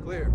Clear.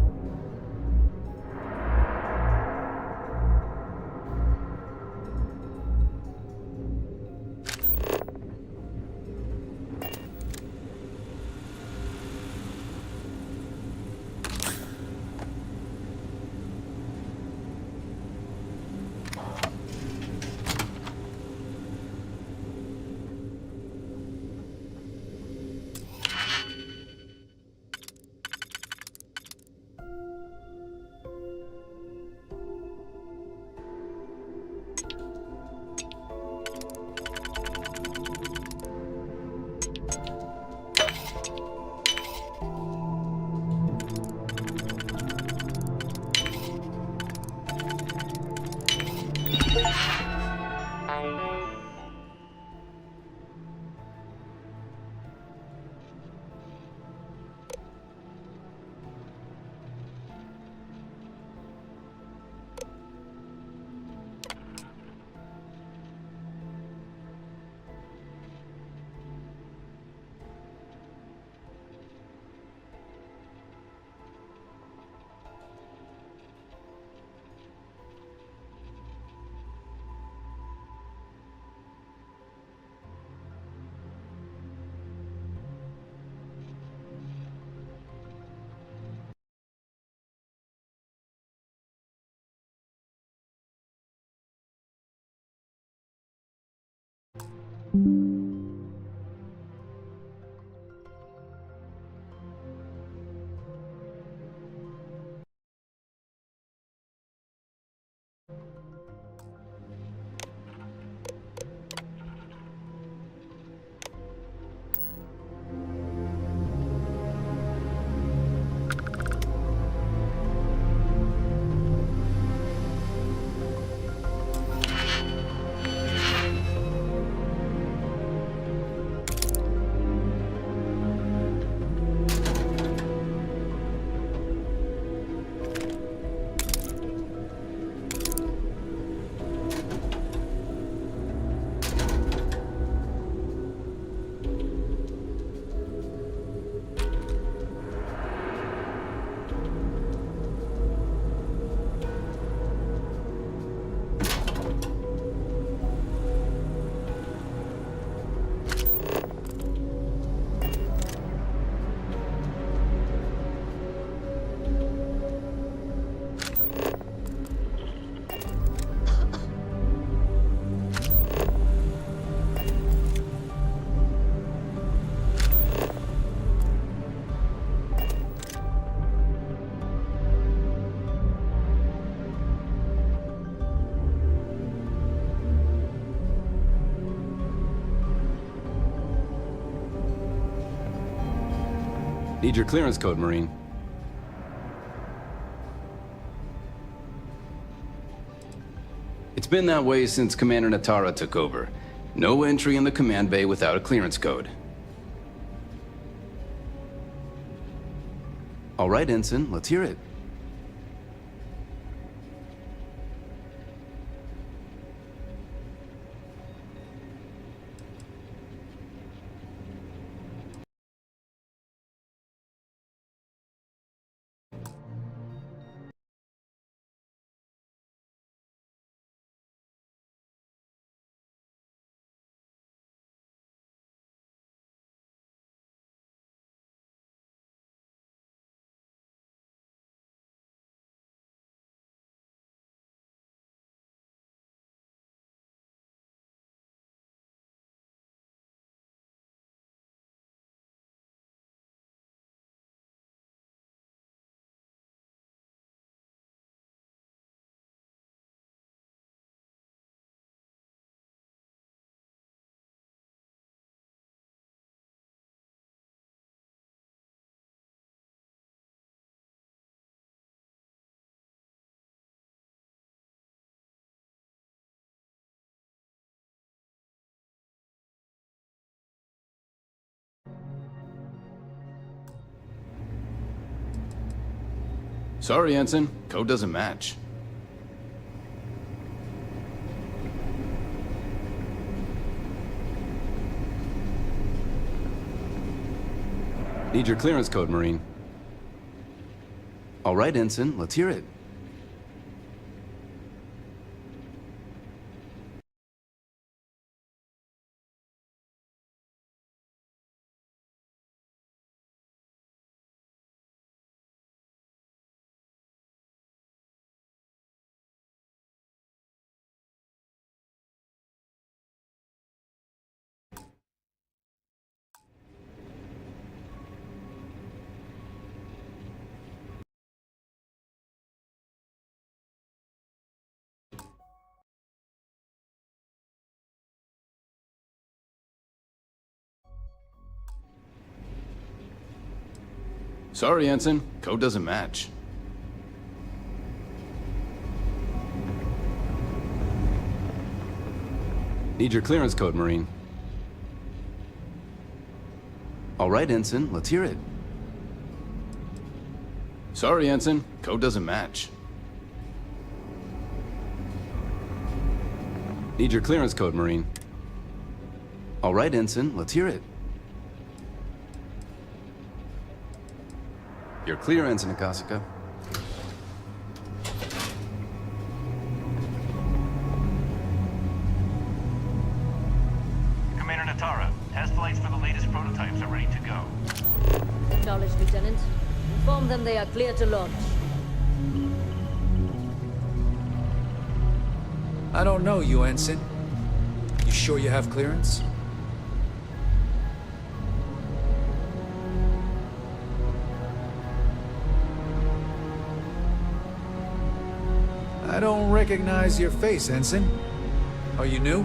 Need your clearance code, Marine. It's been that way since Commander Natara took over. No entry in the command bay without a clearance code. All right, Ensign, let's hear it. Sorry, Ensign. Code doesn't match. Need your clearance code, Marine. All right, Ensign, let's hear it. Sorry, Ensign. Code doesn't match. Need your clearance code, Marine. All right, Ensign, let's hear it. Sorry, Ensign. Code doesn't match. Need your clearance code, Marine. All right, Ensign, let's hear it. You're clear, Ensign Akasaka. Commander Natara, test flights for the latest prototypes are ready to go. Acknowledged, Lieutenant. Inform them they are clear to launch. I don't know you, Ensign. You sure you have clearance? I don't recognize your face, Ensign. Are you new?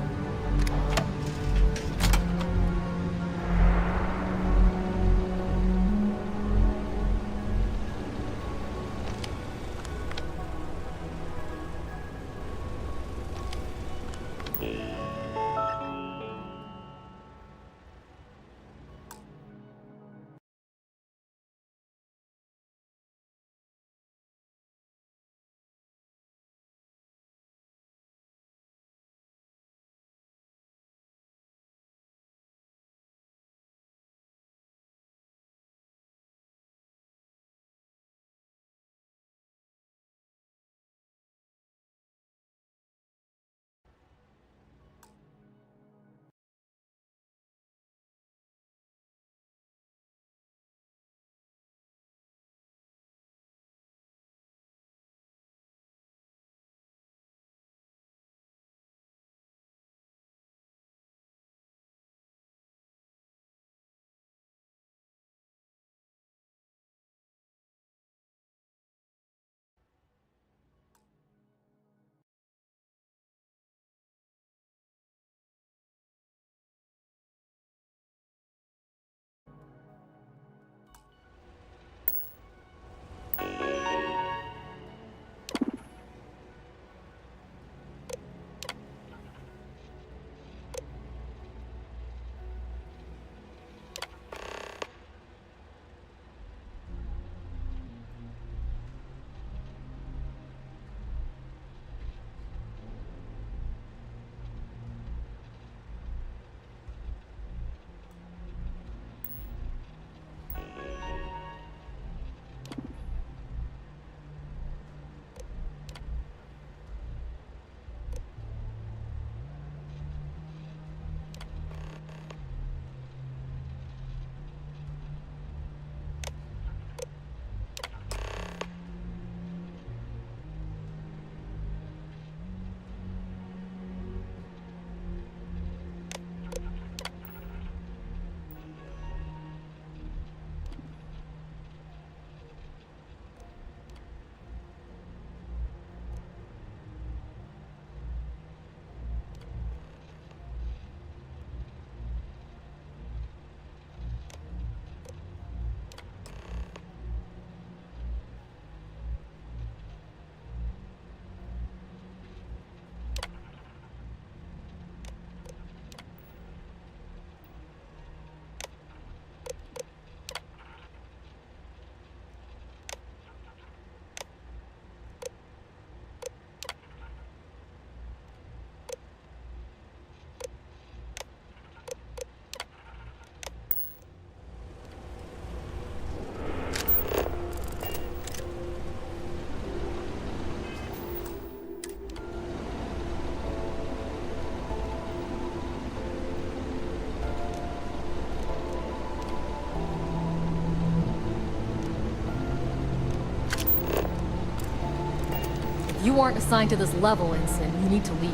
You aren't assigned to this level, Ensign. You need to leave.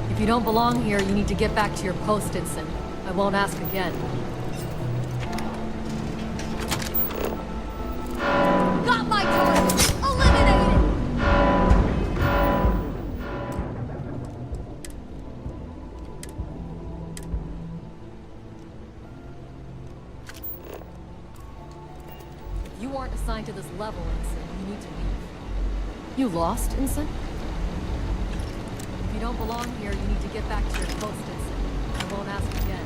If you don't belong here, you need to get back to your post, Ensign. I won't ask again. Got my target! Eliminated! If you aren't assigned to this level, Ensign, you need to leave. You lost, Ensign? If you don't belong here, you need to get back to your post, Ensign. I won't ask again.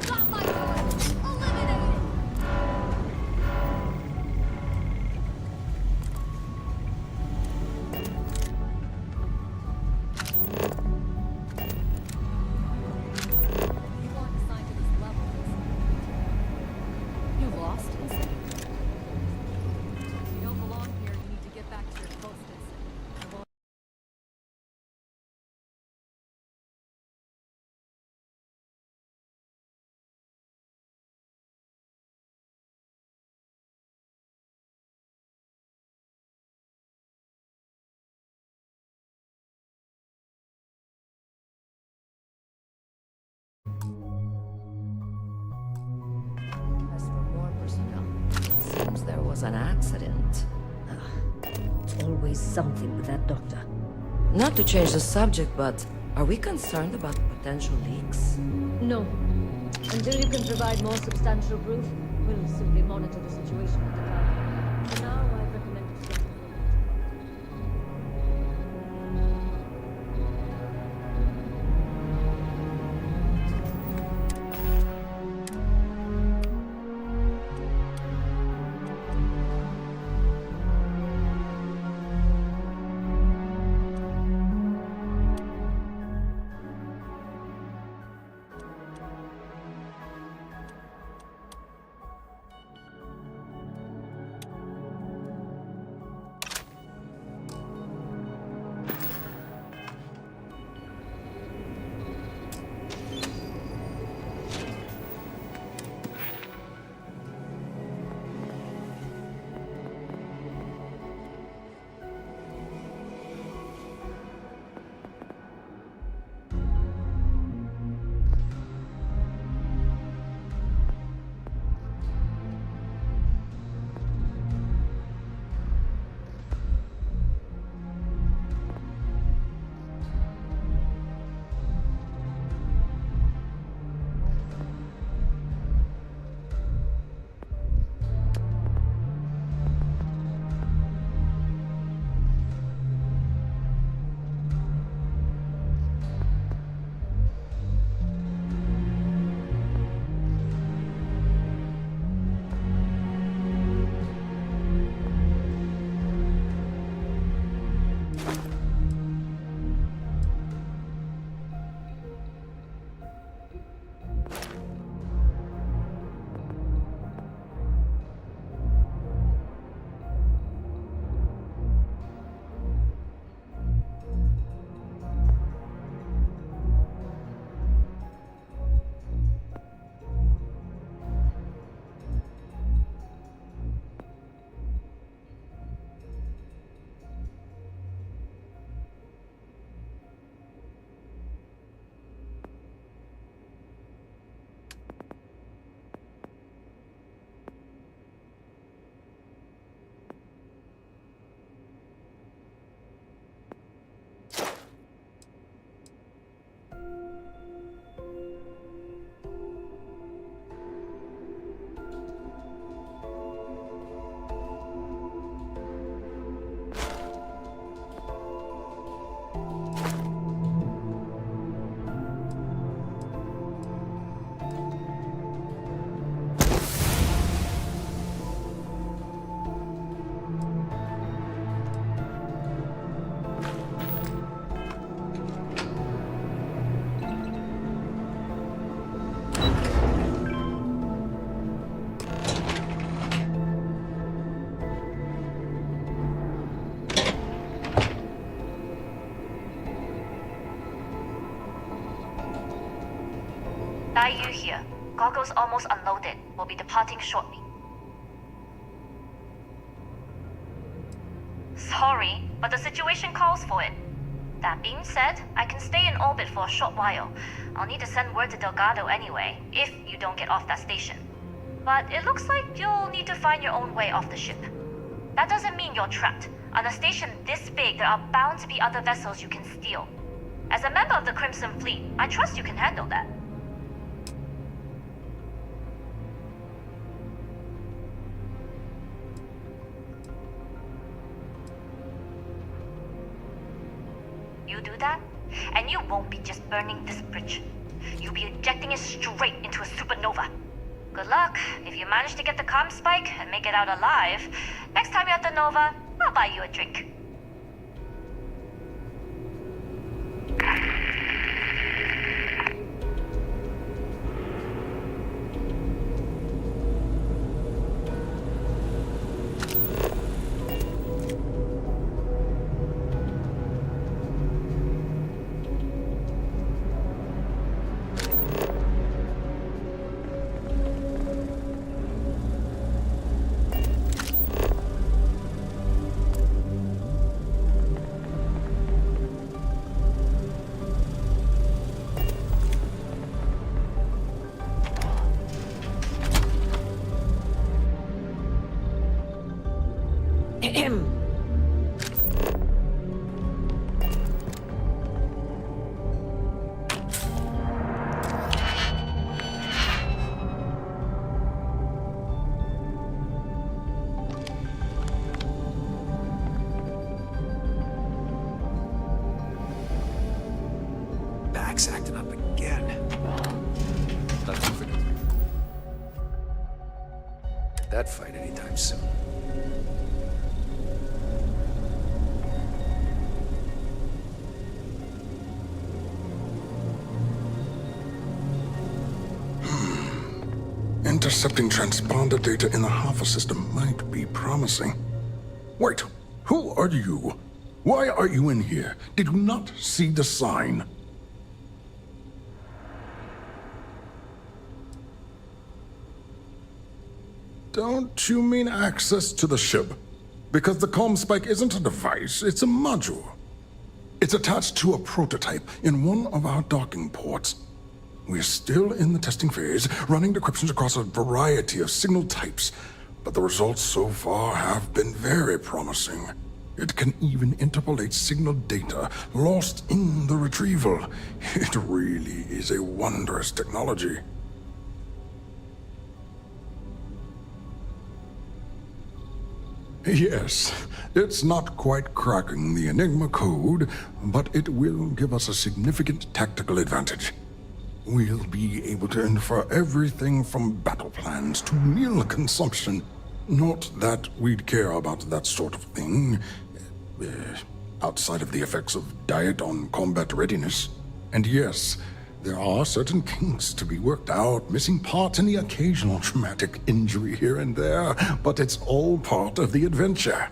Got my target! Eliminated! You aren't assigned to this level, Ensign. You lost, Ensign? If you don't belong here, you need to get back to your post, Ensign. I won't. As for more personnel, it seems there was an accident. It's always something with that doctor. Not to change the subject, but are we concerned about potential leaks? No. Until you can provide more substantial proof, we'll simply monitor the situation at the time. For now, I recommend you stay informed. Are you here? Goggles almost unloaded. We'll be departing shortly. Sorry, but the situation calls for it. That being said, I can stay in orbit for a short while. I'll need to send word to Delgado anyway, if you don't get off that station. But it looks like you'll need to find your own way off the ship. That doesn't mean you're trapped. On a station this big, there are bound to be other vessels you can steal. As a member of the Crimson Fleet, I trust you can handle that. You do that, and you won't be just burning this bridge. You'll be ejecting it straight into a supernova. Good luck. If you manage to get the comm spike and make it out alive, next time you're at the Nova, I'll buy you a drink. Back's acting up again. Not too forget that fight anytime soon. Intercepting transponder data in the Alpha system might be promising. Wait, who are you? Why are you in here? Did you not see the sign? Don't you mean access to the ship? Because the comm spike isn't a device, it's a module. It's attached to a prototype in one of our docking ports. We're still in the testing phase, running decryptions across a variety of signal types, but the results so far have been very promising. It can even interpolate signal data lost in the retrieval. It really is a wondrous technology. Yes, it's not quite cracking the Enigma code, but it will give us a significant tactical advantage. We'll be able to infer everything from battle plans to meal consumption. Not that we'd care about that sort of thing, outside of the effects of diet on combat readiness. And yes, there are certain kinks to be worked out, missing parts and the occasional traumatic injury here and there, but it's all part of the adventure.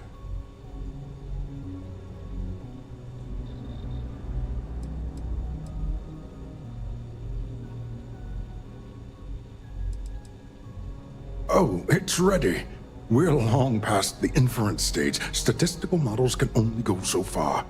Oh, it's ready. We're long past the inference stage. Statistical models can only go so far.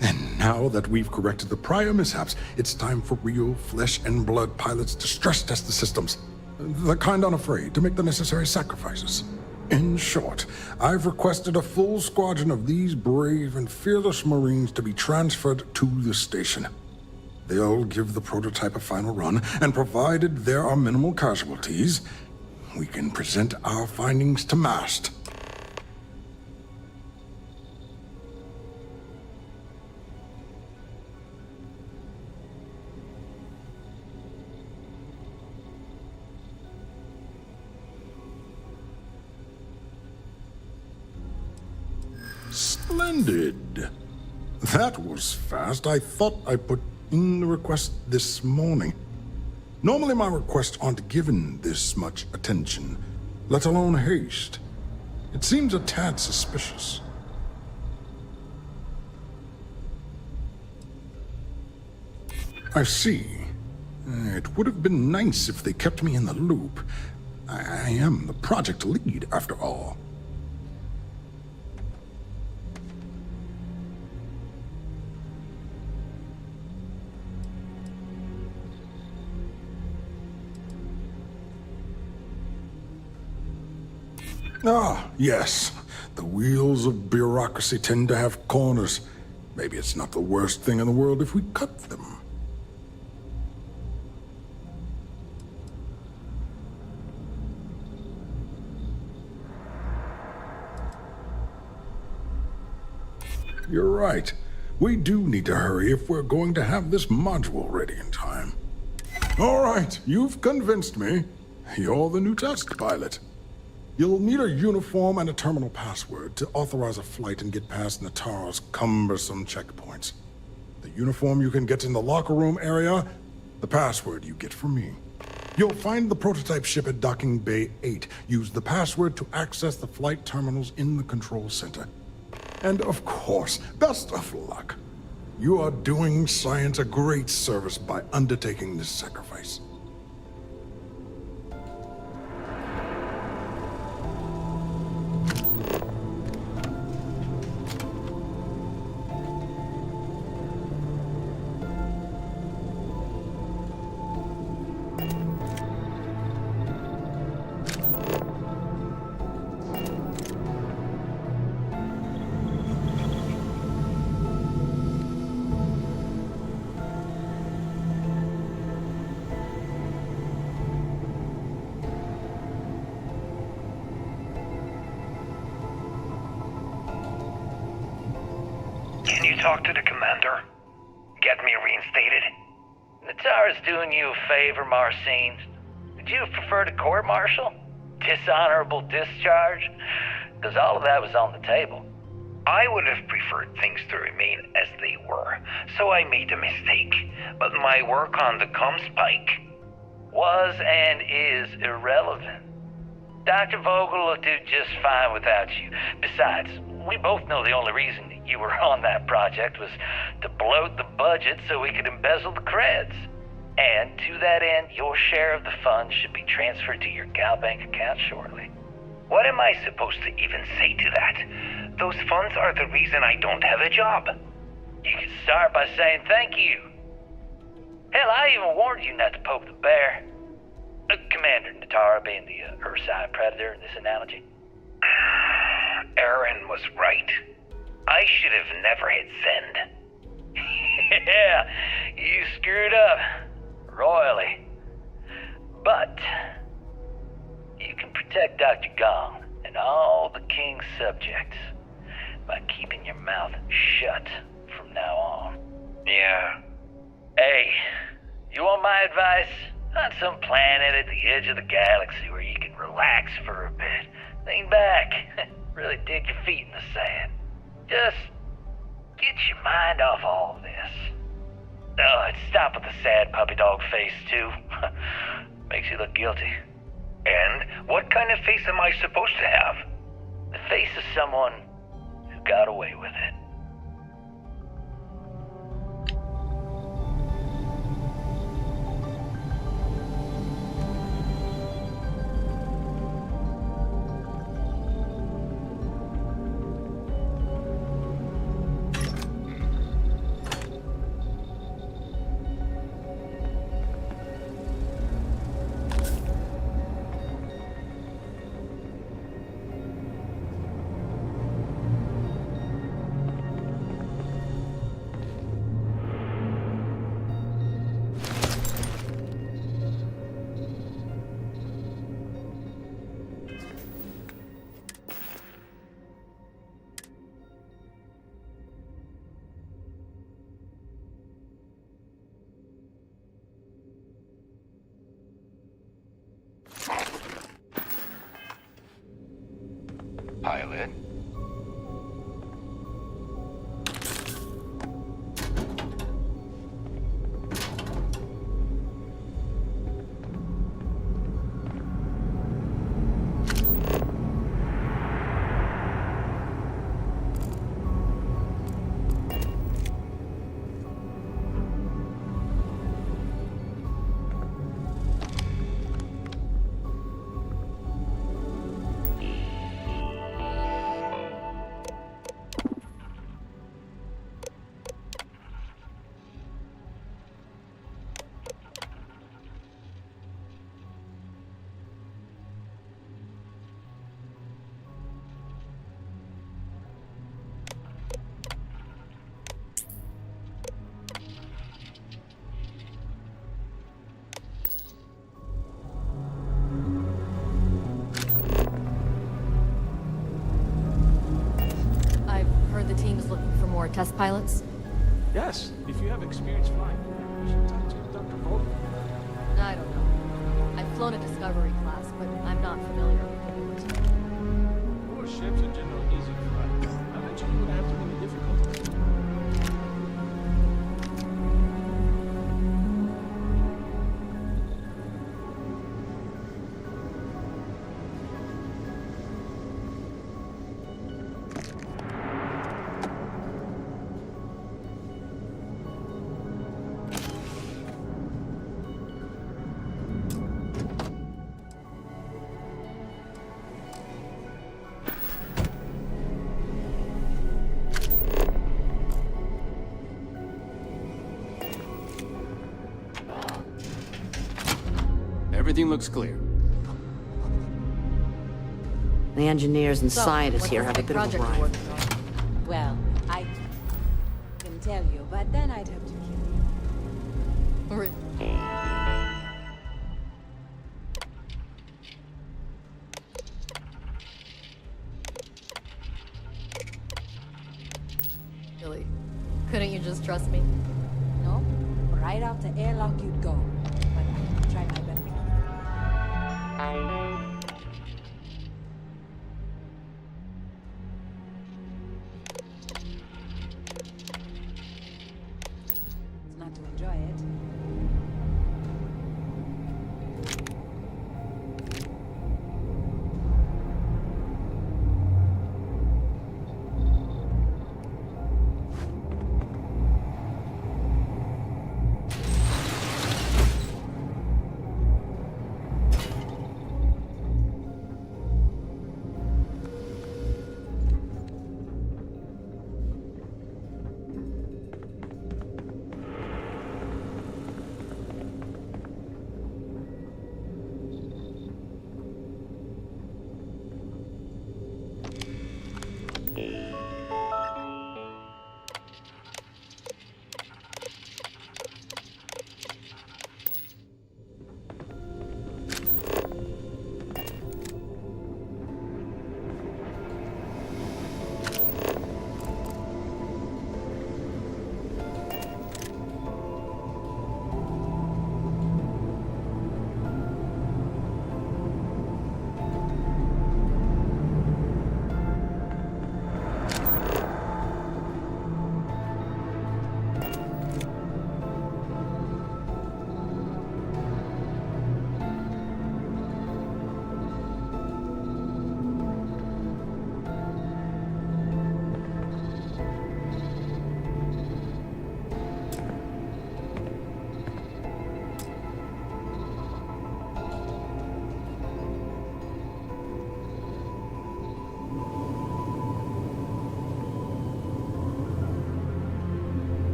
And now that we've corrected the prior mishaps, it's time for real flesh and blood pilots to stress test the systems. The kind unafraid to make the necessary sacrifices. In short, I've requested a full squadron of these brave and fearless Marines to be transferred to the station. They'll give the prototype a final run, and provided there are minimal casualties, we can present our findings to MAST. Splendid. That was fast. I thought I put in the request this morning. Normally my requests aren't given this much attention, let alone haste. It seems a tad suspicious. I see. It would have been nice if they kept me in the loop. I am the project lead, after all. Ah, yes. The wheels of bureaucracy tend to have corners. Maybe it's not the worst thing in the world if we cut them. You're right. We do need to hurry if we're going to have this module ready in time. All right, you've convinced me. You're the new test pilot. You'll need a uniform and a terminal password to authorize a flight and get past Natara's cumbersome checkpoints. The uniform you can get in the locker room area, the password you get from me. You'll find the prototype ship at Docking Bay 8. Use the password to access the flight terminals in the control center. And of course, best of luck. You are doing science a great service by undertaking this sacrifice. Can you talk to the commander? Get me reinstated? Natara's doing you a favor, Marcine. Would you have preferred a court-martial? Dishonorable discharge? Because all of that was on the table. I would have preferred things to remain as they were, so I made a mistake. But my work on the Comspike Was and is irrelevant. Dr. Vogel will do just fine without you. Besides, we both know the only reason you were on that project was to bloat the budget so we could embezzle the creds. And to that end, your share of the funds should be transferred to your Gal Bank account shortly. What am I supposed to even say to that? Those funds are the reason I don't have a job. You can start by saying thank you. Hell, I even warned you not to poke the bear. Commander Natara being the Ursine predator in this analogy. Aaron was right. I should have never hit send. Yeah, you screwed up. Royally. But you can protect Dr. Gong and all the King's subjects by keeping your mouth shut from now on. Yeah. Hey, you want my advice? On some planet at the edge of the galaxy where you can relax for a bit. Lean back. Really dig your feet in the sand. Just get your mind off all this. Oh, and stop with the sad puppy dog face, too. Makes you look guilty. And what kind of face am I supposed to have? The face of someone who got away with it. Pilot. test pilots? Yes, if you have experience flying, you should talk to Dr. Volk. I don't know. I've flown a Discovery class, but I'm not familiar with the newer More ships in general easy to fly. Eventually you would have to be difficult. Everything looks clear. The engineers and So, scientists what's here the have a big bit of a project you're rival. working on? Well, I can tell you, but then I'd have to kill you. Re- Really? Couldn't you just trust me? No? Right out the airlock you'd go. But I can try my best. It's not to enjoy it.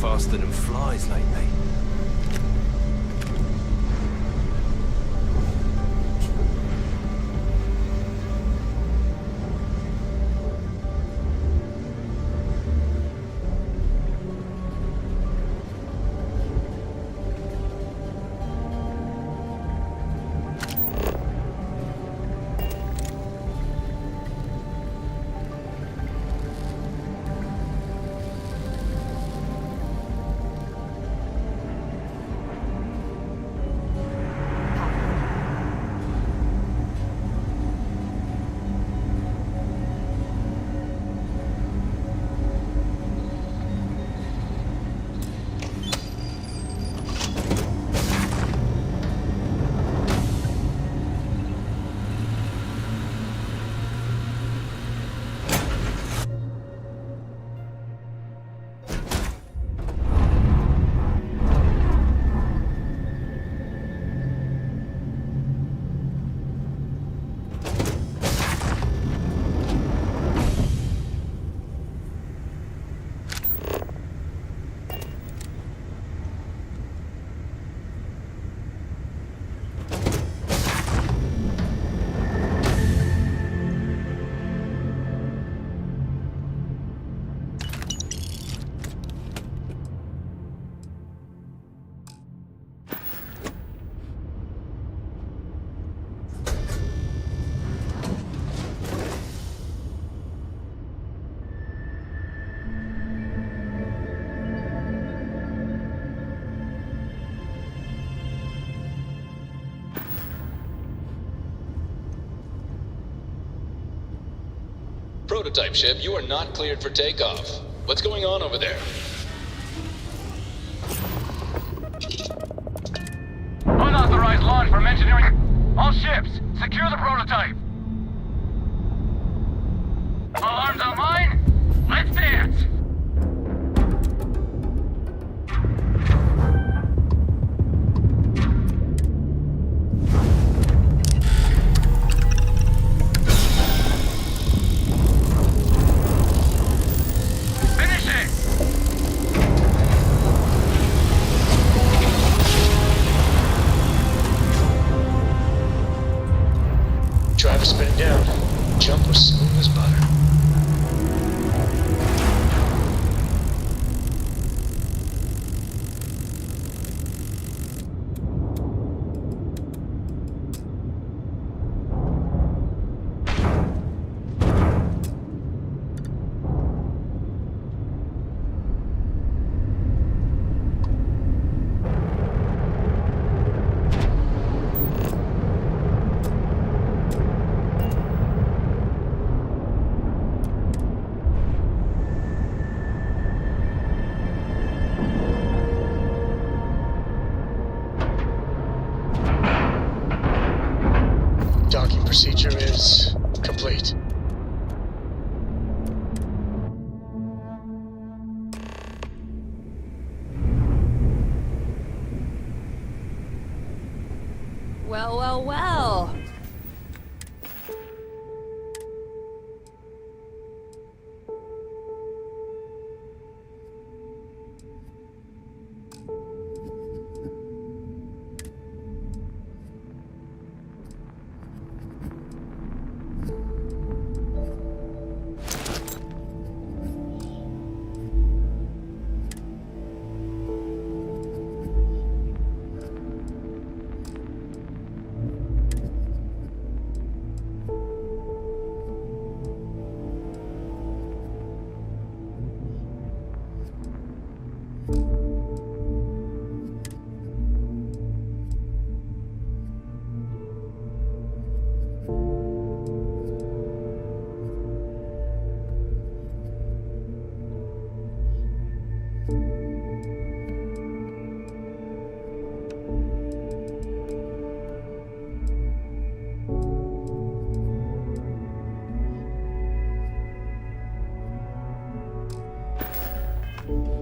faster than flies lately. Prototype ship, you are not cleared for takeoff. What's going on over there? Unauthorized launch from engineering. All ships, secure the prototype. Alarms on mine? Let's dance! Driver spin down. Jump was smooth as butter. Docking procedure is complete. Well, well, well.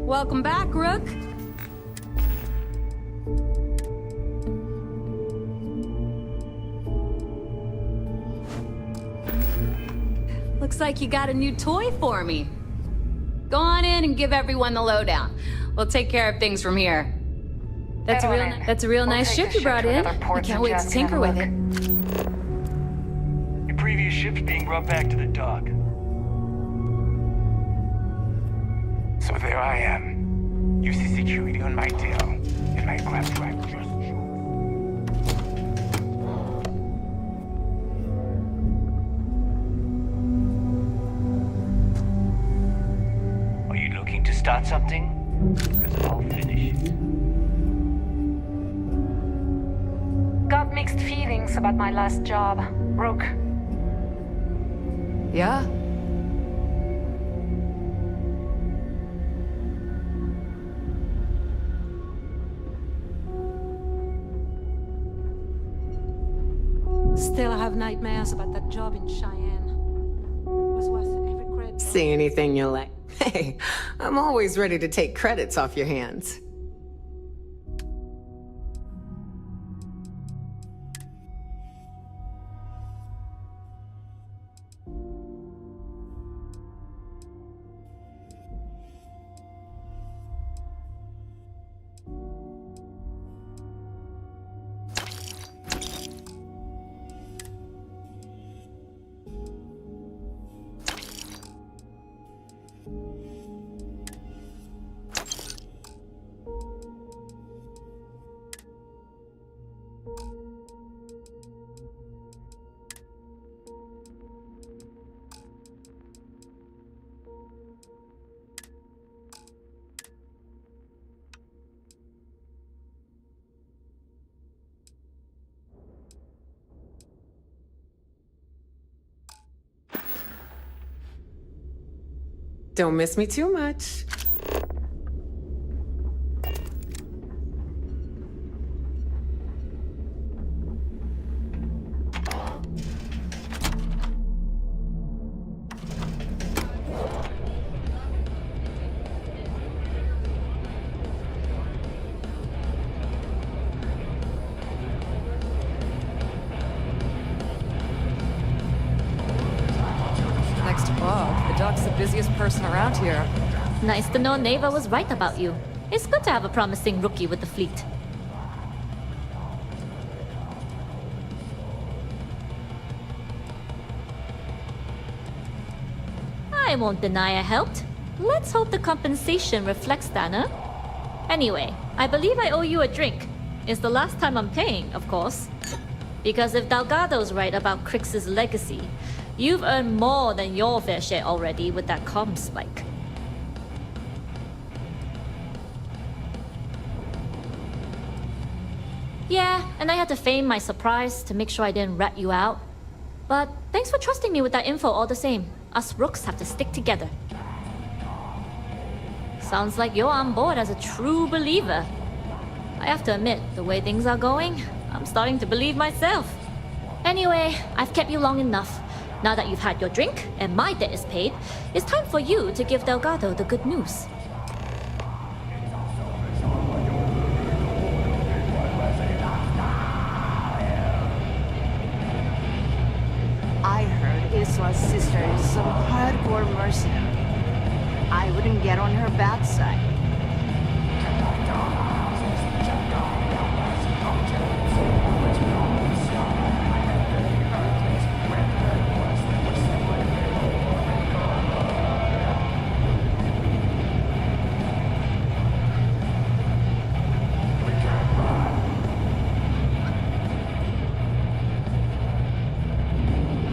Welcome back, Rook. Looks like you got a new toy for me. Go on in and give everyone the lowdown. We'll take care of things from here. That's a real nice ship you brought in. I can't wait to tinker with it. Your previous ship's being brought back to the dock. So there I am. You see security on my tail, and my crap drive just yours. Are you looking to start something? Because I'll finish it. Got mixed feelings about my last job, Rook. Yeah? Still have nightmares about that job in Cheyenne. It was worth every credit. Say anything you like. Hey, I'm always ready to take credits off your hands. Don't miss me too much. Next to Bob, the doc's the busiest person around here. Nice to know Neva was right about you. It's good to have a promising rookie with the fleet. I won't deny I helped. Let's hope the compensation reflects that, huh? Anyway, I believe I owe you a drink. It's the last time I'm paying, of course. Because if Delgado's right about Crix's legacy, you've earned more than your fair share already with that comm spike. Yeah, and I had to feign my surprise to make sure I didn't rat you out. But thanks for trusting me with that info all the same. Us rooks have to stick together. Sounds like you're on board as a true believer. I have to admit, the way things are going, I'm starting to believe myself. Anyway, I've kept you long enough. Now that you've had your drink and my debt is paid, it's time for you to give Delgado the good news. I heard Isla's sister is some hardcore mercenary. I wouldn't get on her bad side.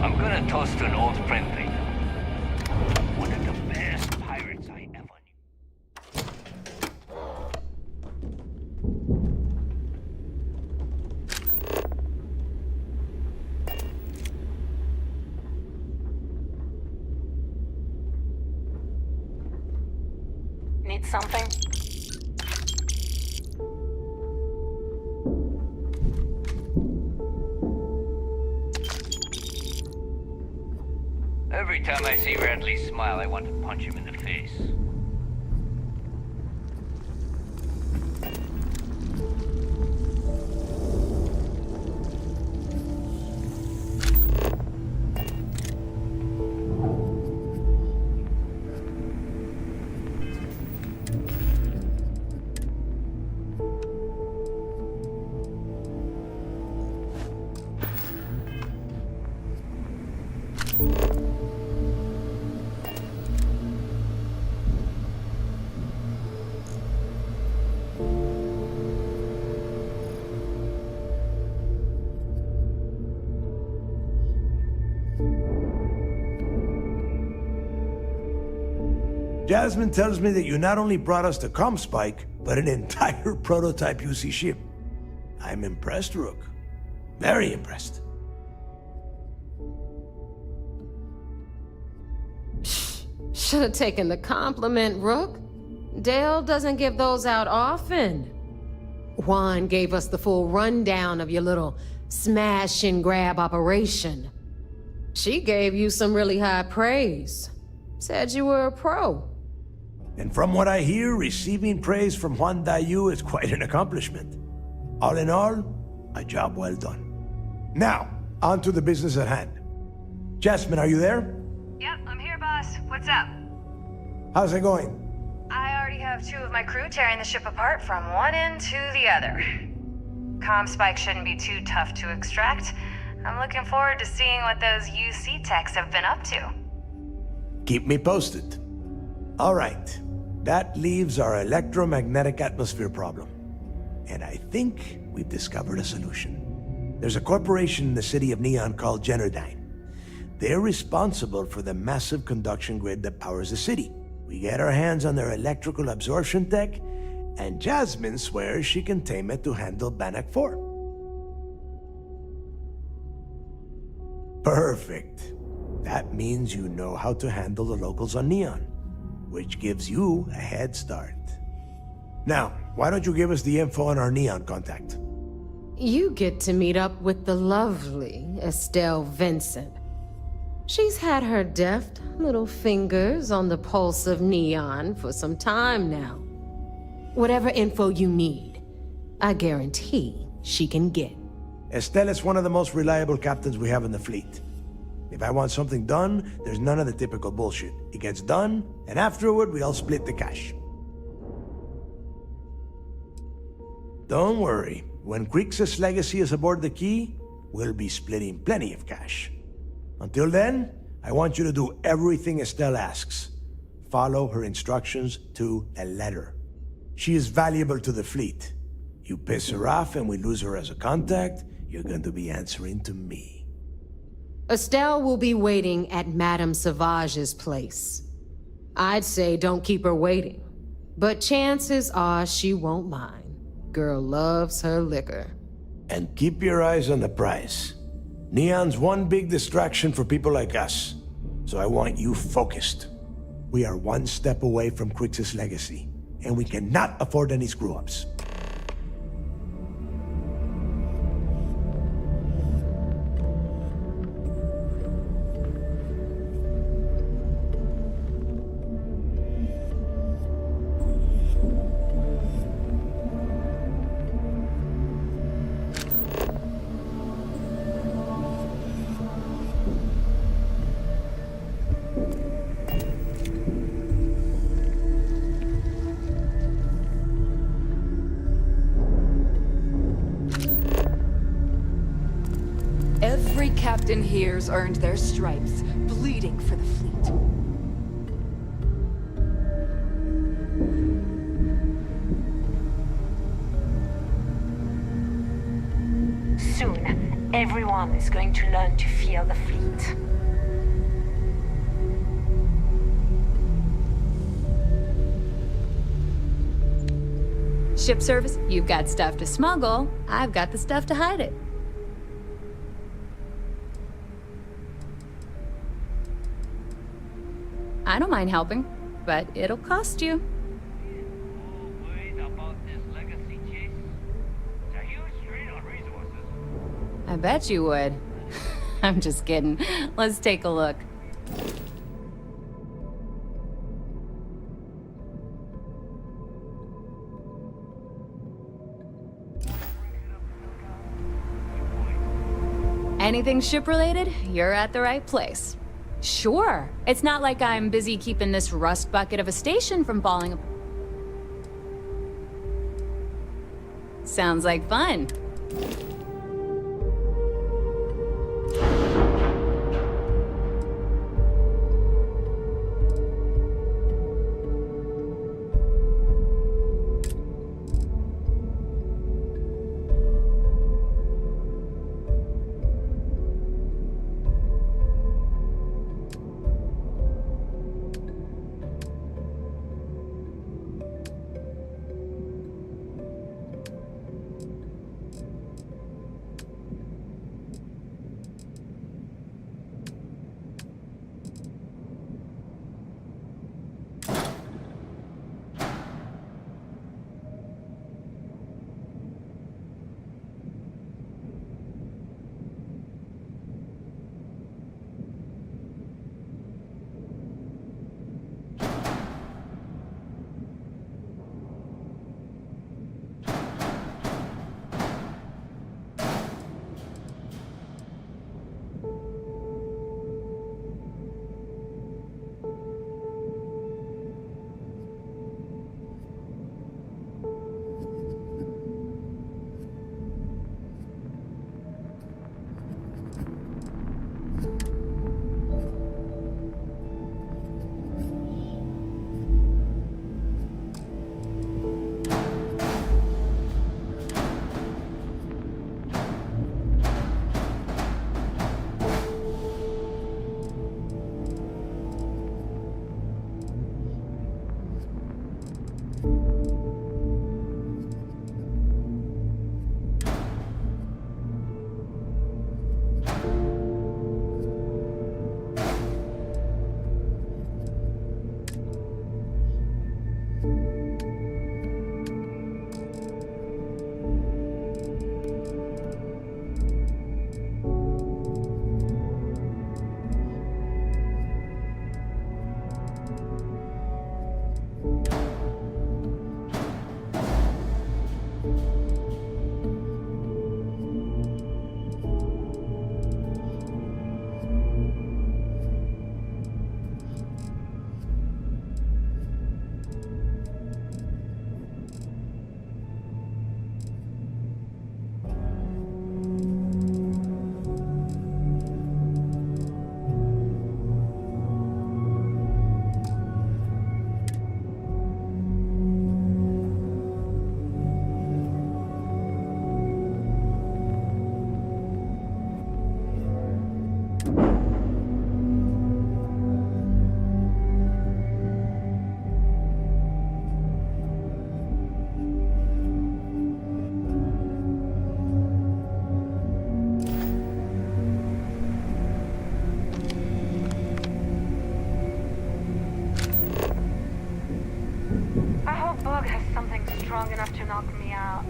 I'm gonna toast to an old friend later. One of the best pirates I ever knew. Need something? Every time I see Radley smile, I want to punch him in the face. Jasmine tells me that you not only brought us the comm spike, but an entire prototype UC ship. I'm impressed, Rook. Very impressed. Should have taken the compliment, Rook. Dale doesn't give those out often. Juan gave us the full rundown of your little smash and grab operation. She gave you some really high praise. Said you were a pro. And from what I hear, receiving praise from Juan Dayu is quite an accomplishment. All in all, a job well done. Now, on to the business at hand. Jasmine, are you there? Yep, I'm here, boss. What's up? How's it going? I already have 2 of my crew tearing the ship apart from one end to the other. Comm spike shouldn't be too tough to extract. I'm looking forward to seeing what those UC techs have been up to. Keep me posted. All right. That leaves our electromagnetic atmosphere problem. And I think we've discovered a solution. There's a corporation in the city of Neon called Generdyne. They're responsible for the massive conduction grid that powers the city. We get our hands on their electrical absorption tech, and Jasmine swears she can tame it to handle Bannock 4. Perfect. That means you know how to handle the locals on Neon. which gives you a head start. Now, why don't you give us the info on our Neon contact? You get to meet up with the lovely Estelle Vincent. She's had her deft little fingers on the pulse of Neon for some time now. Whatever info you need, I guarantee she can get. Estelle is one of the most reliable captains we have in the fleet. If I want something done, there's none of the typical bullshit. It gets done, and afterward we all split the cash. Don't worry, when Crixus' legacy is aboard the Key, we'll be splitting plenty of cash. Until then, I want you to do everything Estelle asks. Follow her instructions to a letter. She is valuable to the fleet. You piss her off and we lose her as a contact, you're going to be answering to me. Estelle will be waiting at Madame Sauvage's place. I'd say don't keep her waiting, but chances are she won't mind. Girl loves her liquor. And keep your eyes on the prize. Neon's one big distraction for people like us, so I want you focused. We are one step away from Crixus' legacy, and we cannot afford any screw-ups. Every captain here's earned their stripes, bleeding for the fleet. Soon, everyone is going to learn to fear the fleet. Ship service, you've got stuff to smuggle. I've got the stuff to hide it. I don't mind helping, but it'll cost you. I bet you would. I'm just kidding. Let's take a look. Anything ship-related, you're at the right place. Sure. It's not like I'm busy keeping this rust bucket of a station from falling apart. Sounds like fun. long enough to knock me out.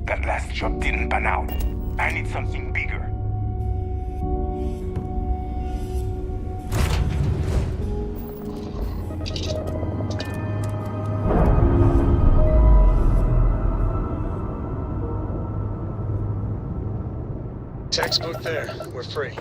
That last job didn't pan out. I need something bigger. Textbook there. We're free.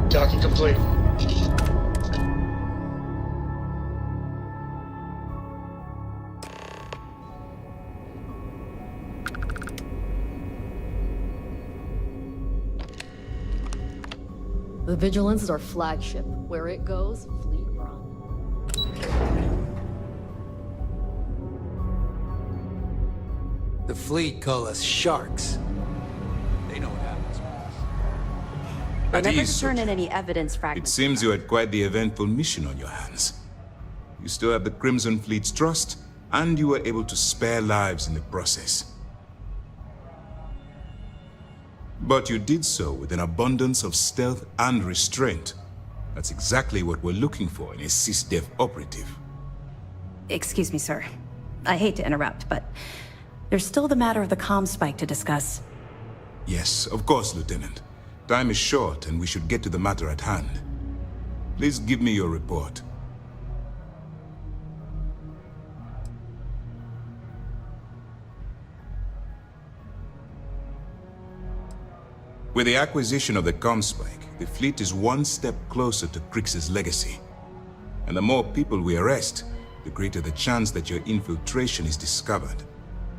Docking complete. The Vigilance is our flagship. Where it goes, fleet run. The fleet call us sharks. They know what happens. At Never ease, to turn Sophia. in any evidence It fragments. seems you had quite the eventful mission on your hands. You still have the Crimson Fleet's trust, and you were able to spare lives in the process. But you did so with an abundance of stealth and restraint. That's exactly what we're looking for in a SysDef operative. Excuse me, sir. I hate to interrupt, but There's still the matter of the comm spike to discuss. Yes, of course, Lieutenant. Time is short, and we should get to the matter at hand. Please give me your report. With the acquisition of the comm spike, the fleet is one step closer to Krix's legacy. And the more people we arrest, the greater the chance that your infiltration is discovered.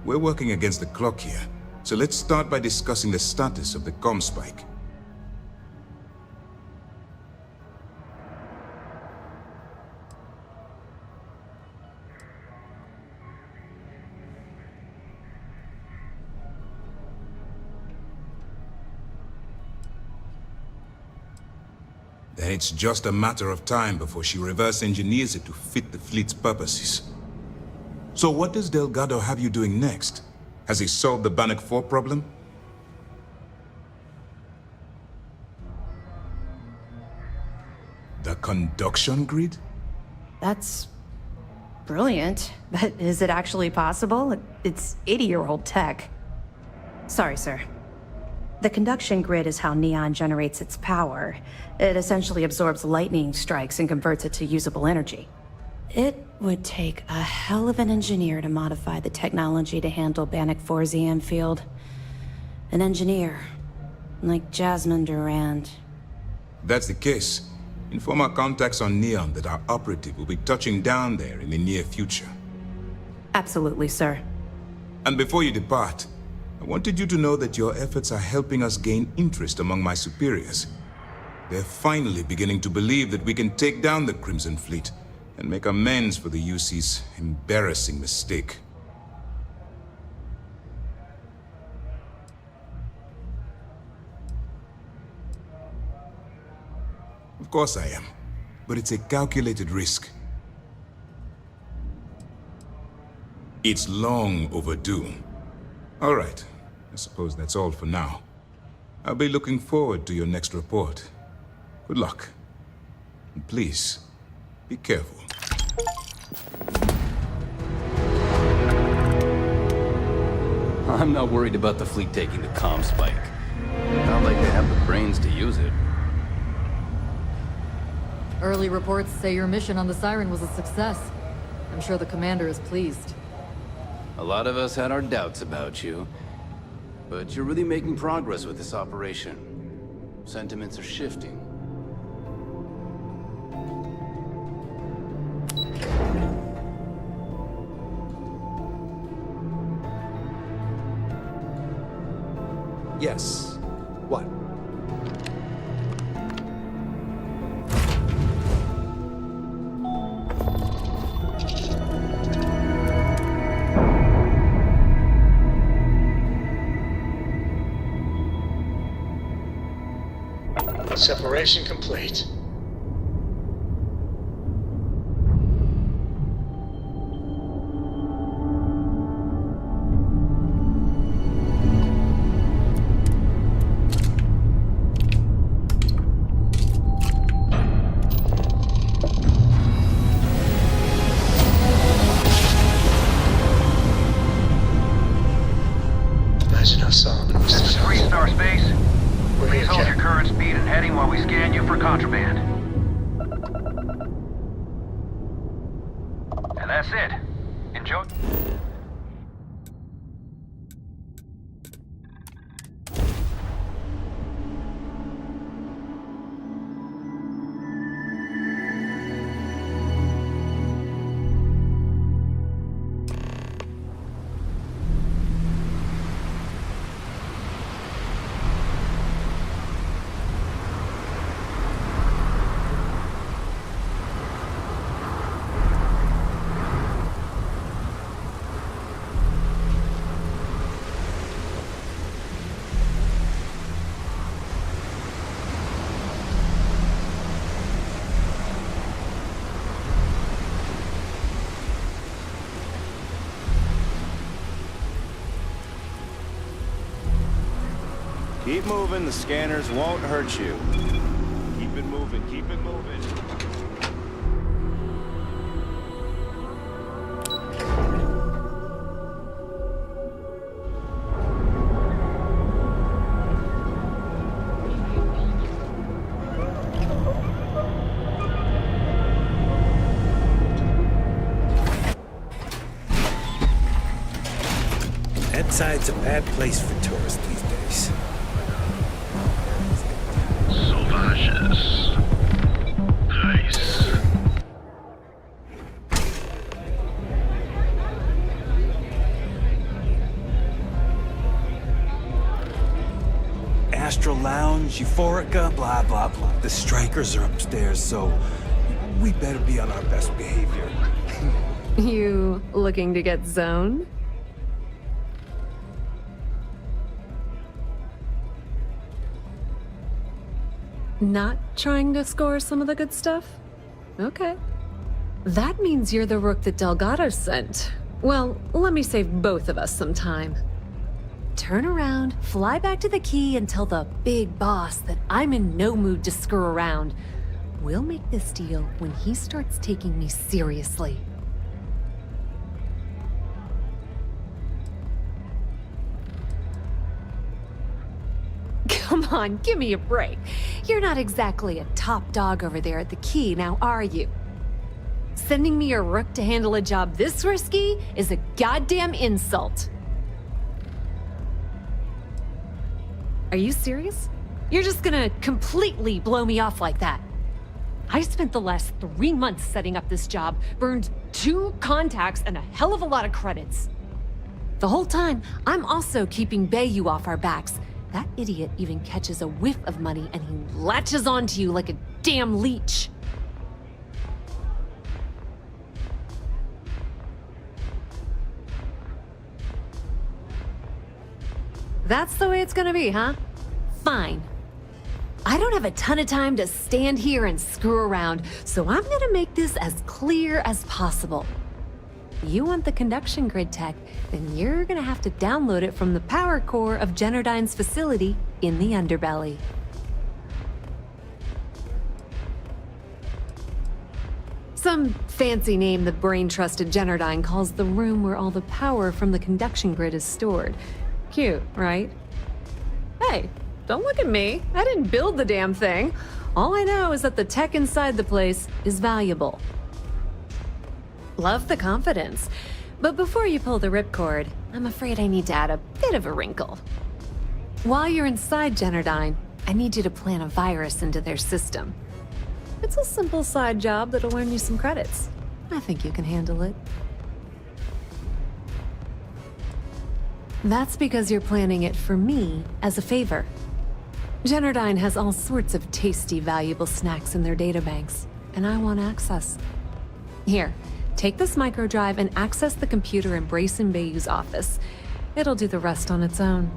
We're working against the clock here, so let's start by discussing the status of the comm spike. Then it's just a matter of time before she reverse engineers it to fit the fleet's purposes. So what does Delgado have you doing next? Has he solved the Bannock 4 problem? The conduction grid? That's brilliant, but is it actually possible? It's 80-year-old tech. Sorry, sir. The conduction grid is how Neon generates its power. It essentially absorbs lightning strikes and converts it to usable energy. It would take a hell of an engineer to modify the technology to handle Bannock 4's EM field. An engineer, like Jasmine Durand. That's the case. Inform our contacts on Neon that our operative will be touching down there in the near future. Absolutely, sir. And before you depart, I wanted you to know that your efforts are helping us gain interest among my superiors. They're finally beginning to believe that we can take down the Crimson Fleet and make amends for the UC's embarrassing mistake. Of course I am, but it's a calculated risk. It's long overdue. All right, I suppose that's all for now. I'll be looking forward to your next report. Good luck. And please, be careful. I'm not worried about the fleet taking the comm spike. Not like they have the brains to use it. Early reports say your mission on the Siren was a success. I'm sure the commander is pleased. A lot of us had our doubts about you, but you're really making progress with this operation. Sentiments are shifting. Yes. What? Separation complete. Imagine how Solomon was. This is 3-star space. We're Please here, hold your Captain. current speed and heading while we scan you for contraband. And that's it. Enjoy. Keep moving, the scanners won't hurt you. Keep it moving, keep it moving. Outside's a bad place for tourists these days. Sauvages. Nice. Astral Lounge, Euphorica, blah, blah, blah. The strikers are upstairs, so we better be on our best behavior. You looking to get zoned? Not trying to score some of the good stuff? Okay. That means you're the rook that Delgado sent. Well, let me save both of us some time. Turn around, fly back to the key, and tell the big boss that I'm in no mood to screw around. We'll make this deal when he starts taking me seriously. Come on, give me a break. You're not exactly a top dog over there at the key, now are you? Sending me a rook to handle a job this risky is a goddamn insult. Are you serious? You're just gonna completely blow me off like that? I spent the last 3 months setting up this job, burned 2 contacts and a hell of a lot of credits. The whole time, I'm also keeping Bayou off our backs. That idiot even catches a whiff of money and he latches onto you like a damn leech. That's the way it's gonna be, huh? Fine. I don't have a ton of time to stand here and screw around, so I'm gonna make this as clear as possible. You want the conduction grid tech, then you're gonna have to download it from the power core of Generdyne's facility in the underbelly. Some fancy name the brain-trusted Generdyne calls the room where all the power from the conduction grid is stored. Cute, right? Hey, don't look at me. I didn't build the damn thing. All I know is that the tech inside the place is valuable. Love the confidence. But before you pull the ripcord, I'm afraid I need to add a bit of a wrinkle. While you're inside Generdyne, I need you to plant a virus into their system. It's a simple side job that'll earn you some credits. I think you can handle it. That's because you're planning it for me as a favor. Generdyne has all sorts of tasty, valuable snacks in their databanks, and I want access. Here, take this microdrive and access the computer in Brayson Bayou's office. It'll do the rest on its own.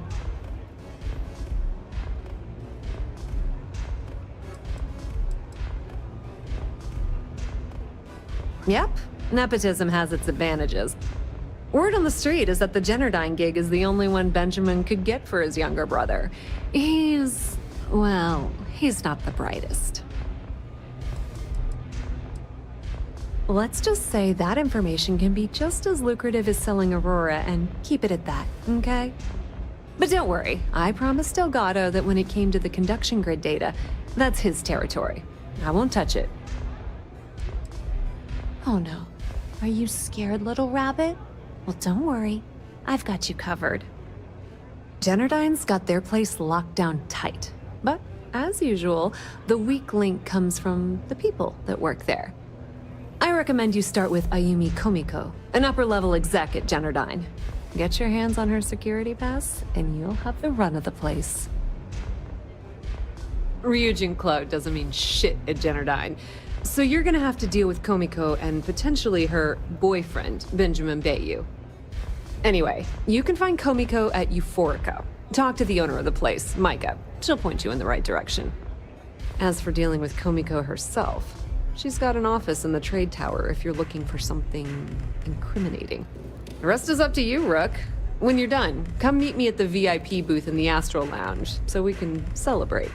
Yep, nepotism has its advantages. Word on the street is that the Generdyne gig is the only one Benjamin could get for his younger brother. He's not the brightest. Let's just say that information can be just as lucrative as selling Aurora and keep it at that, okay? But don't worry, I promised Delgado that when it came to the conduction grid data, that's his territory. I won't touch it. Oh no, are you scared, little rabbit? Well, don't worry. I've got you covered. Generdyne's got their place locked down tight. But, as usual, the weak link comes from the people that work there. I recommend you start with Ayumi Komiko, an upper-level exec at Generdyne. Get your hands on her security pass, and you'll have the run of the place. Ryujin Cloud doesn't mean shit at Generdyne. So you're gonna have to deal with Komiko and potentially her boyfriend, Benjamin Bayou. Anyway, you can find Komiko at Euphorica. Talk to the owner of the place, Micah. She'll point you in the right direction. As for dealing with Komiko herself, she's got an office in the trade tower if you're looking for something incriminating. The rest is up to you, Rook. When you're done, come meet me at the VIP booth in the Astral Lounge so we can celebrate.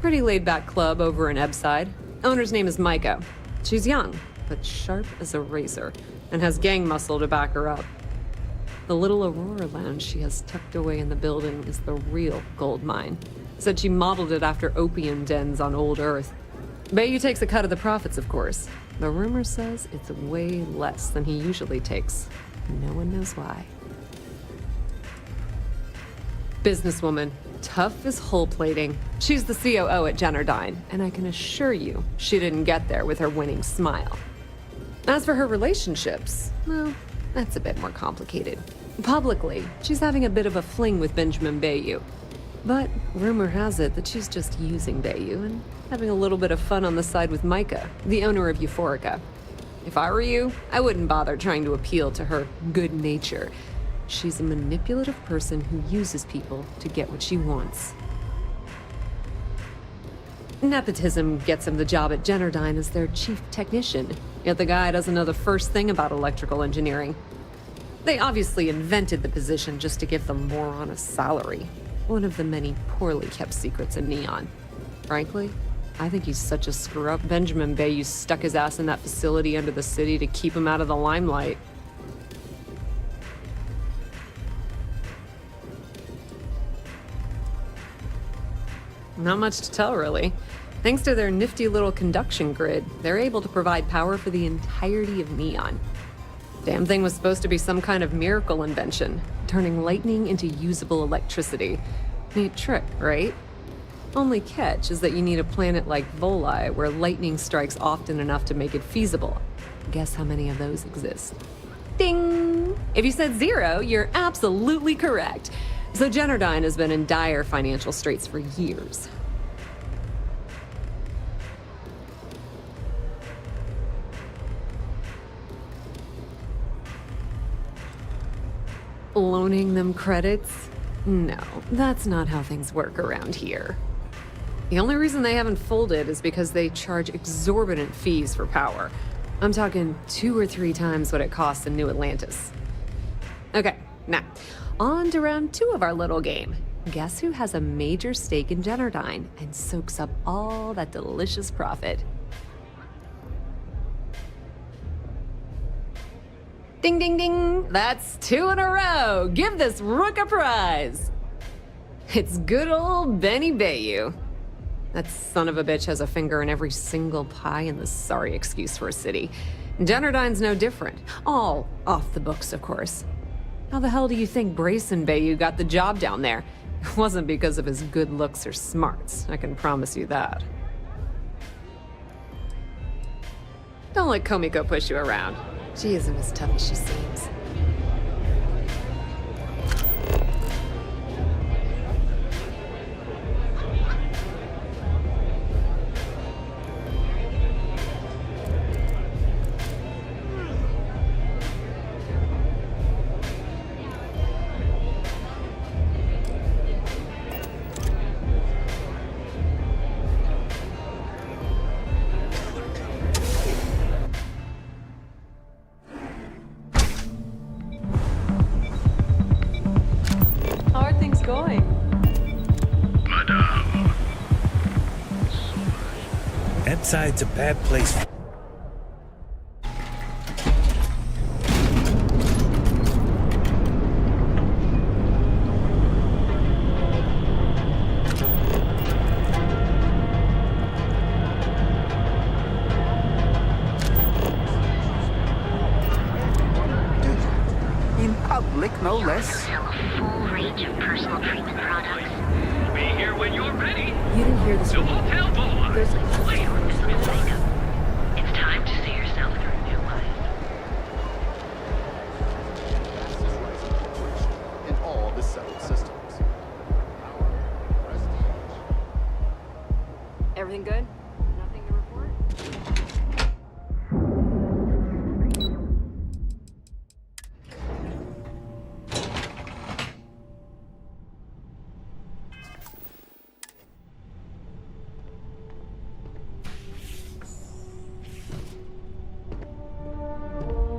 Pretty laid-back club over in Ebside. Owner's name is Micah. She's young, but sharp as a razor, and has gang muscle to back her up. The little Aurora Lounge she has tucked away in the building is the real gold mine. Said she modeled it after opium dens on old Earth. Bayou takes a cut of the profits, of course. The rumor says it's way less than he usually takes. No one knows why. Businesswoman, tough as hull plating. She's the COO at Jennerdyne, and I can assure you she didn't get there with her winning smile. As for her relationships, well, that's a bit more complicated. Publicly, she's having a bit of a fling with Benjamin Bayou. But rumor has it that she's just using Bayou and having a little bit of fun on the side with Micah, the owner of Euphorica. If I were you, I wouldn't bother trying to appeal to her good nature. She's a manipulative person who uses people to get what she wants. Nepotism gets him the job at Jennerdyne as their chief technician, yet the guy doesn't know the first thing about electrical engineering. They obviously invented the position just to give the moron a salary. One of the many poorly kept secrets in Neon. Frankly, I think he's such a screw-up. Benjamin Bayou stuck his ass in that facility under the city to keep him out of the limelight. Not much to tell, really. Thanks to their nifty little conduction grid, they're able to provide power for the entirety of Neon. Damn thing was supposed to be some kind of miracle invention, turning lightning into usable electricity. Neat trick, right? Only catch is that you need a planet like Voli, where lightning strikes often enough to make it feasible. Guess how many of those exist? Ding! If you said 0, you're absolutely correct. So Jennerdyne has been in dire financial straits for years. Loaning them credits? No, that's not how things work around here. The only reason they haven't folded is because they charge exorbitant fees for power. I'm talking 2 or 3 times what it costs in New Atlantis. Okay, now, on to round 2 of our little game. Guess who has a major stake in Jennerdyne and soaks up all that delicious profit? Ding, ding, ding! That's 2 in a row! Give this rook a prize! It's good old Benny Bayou. That son of a bitch has a finger in every single pie in the sorry excuse for a city. Jennerdyne's no different. All off the books, of course. How the hell do you think Brayson Bayou got the job down there? It wasn't because of his good looks or smarts, I can promise you that. Don't let Komiko push you around. She isn't as tough as she seems. It's a bad place. In public, no less. Full range of personal treatment products. Be here when you're ready. You didn't hear this The from me. Hotel Bola. There's It's time to see yourself through a new life. In all the 7 systems. Everything good? Nothing to report?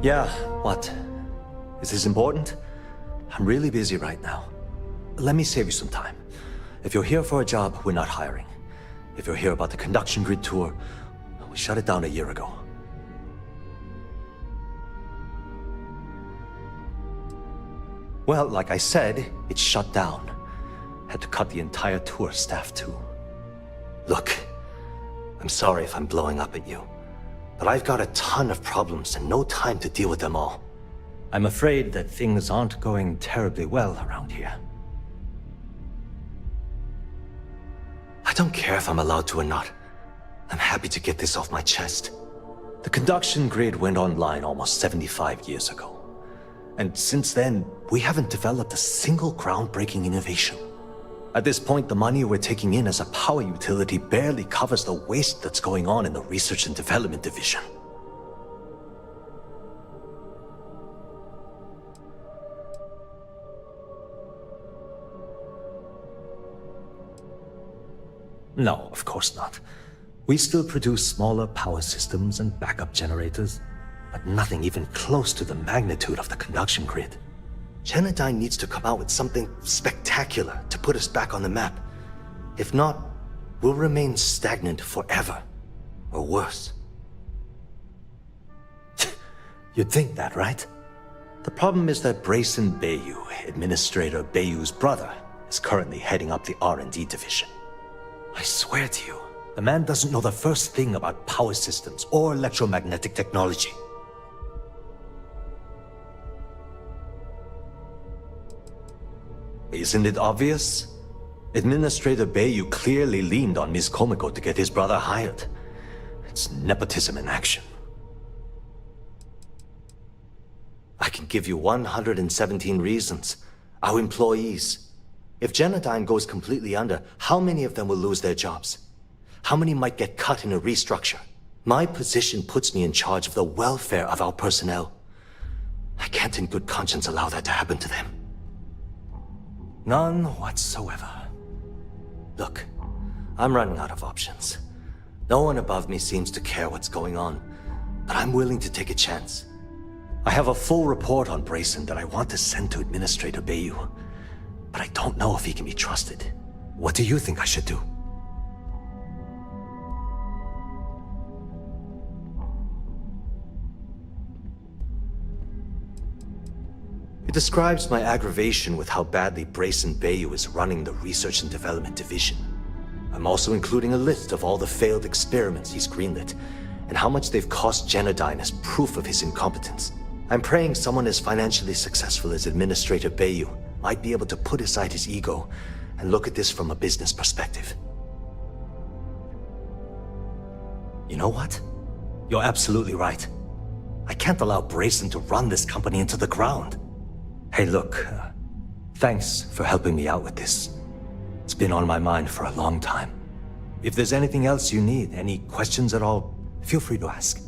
Yeah, what? Is this important? I'm really busy right now. Let me save you some time. If you're here for a job, we're not hiring. If you're here about the conduction grid tour, we shut it down a year ago. Well, like I said, it's shut down. Had to cut the entire tour staff too. Look, I'm sorry if I'm blowing up at you, but I've got a ton of problems and no time to deal with them all. I'm afraid that things aren't going terribly well around here. I don't care if I'm allowed to or not. I'm happy to get this off my chest. The conduction grid went online almost 75 years ago. And since then, we haven't developed a single groundbreaking innovation. At this point, the money we're taking in as a power utility barely covers the waste that's going on in the research and development division. No, of course not. We still produce smaller power systems and backup generators, but nothing even close to the magnitude of the conduction grid. Genodyne needs to come out with something spectacular to put us back on the map. If not, we'll remain stagnant forever, or worse. You'd think that, right? The problem is that Brayson Bayou, Administrator Bayou's brother, is currently heading up the R&D division. I swear to you, the man doesn't know the first thing about power systems or electromagnetic technology. Isn't it obvious? Administrator Bayou clearly leaned on Ms. Komiko to get his brother hired. It's nepotism in action. I can give you 117 reasons. Our employees. If Genodyne goes completely under, how many of them will lose their jobs? How many might get cut in a restructure? My position puts me in charge of the welfare of our personnel. I can't in good conscience allow that to happen to them. None whatsoever. Look, I'm running out of options. No one above me seems to care what's going on, but I'm willing to take a chance. I have a full report on Brayson that I want to send to Administrator Bayou, but I don't know if he can be trusted. What do you think I should do? It describes my aggravation with how badly Brayson Bayou is running the Research and Development Division. I'm also including a list of all the failed experiments he's greenlit, and how much they've cost Genodyne as proof of his incompetence. I'm praying someone as financially successful as Administrator Bayou might be able to put aside his ego and look at this from a business perspective. You know what? You're absolutely right. I can't allow Brayson to run this company into the ground. Hey, look, thanks for helping me out with this. It's been on my mind for a long time. If there's anything else you need, any questions at all, feel free to ask.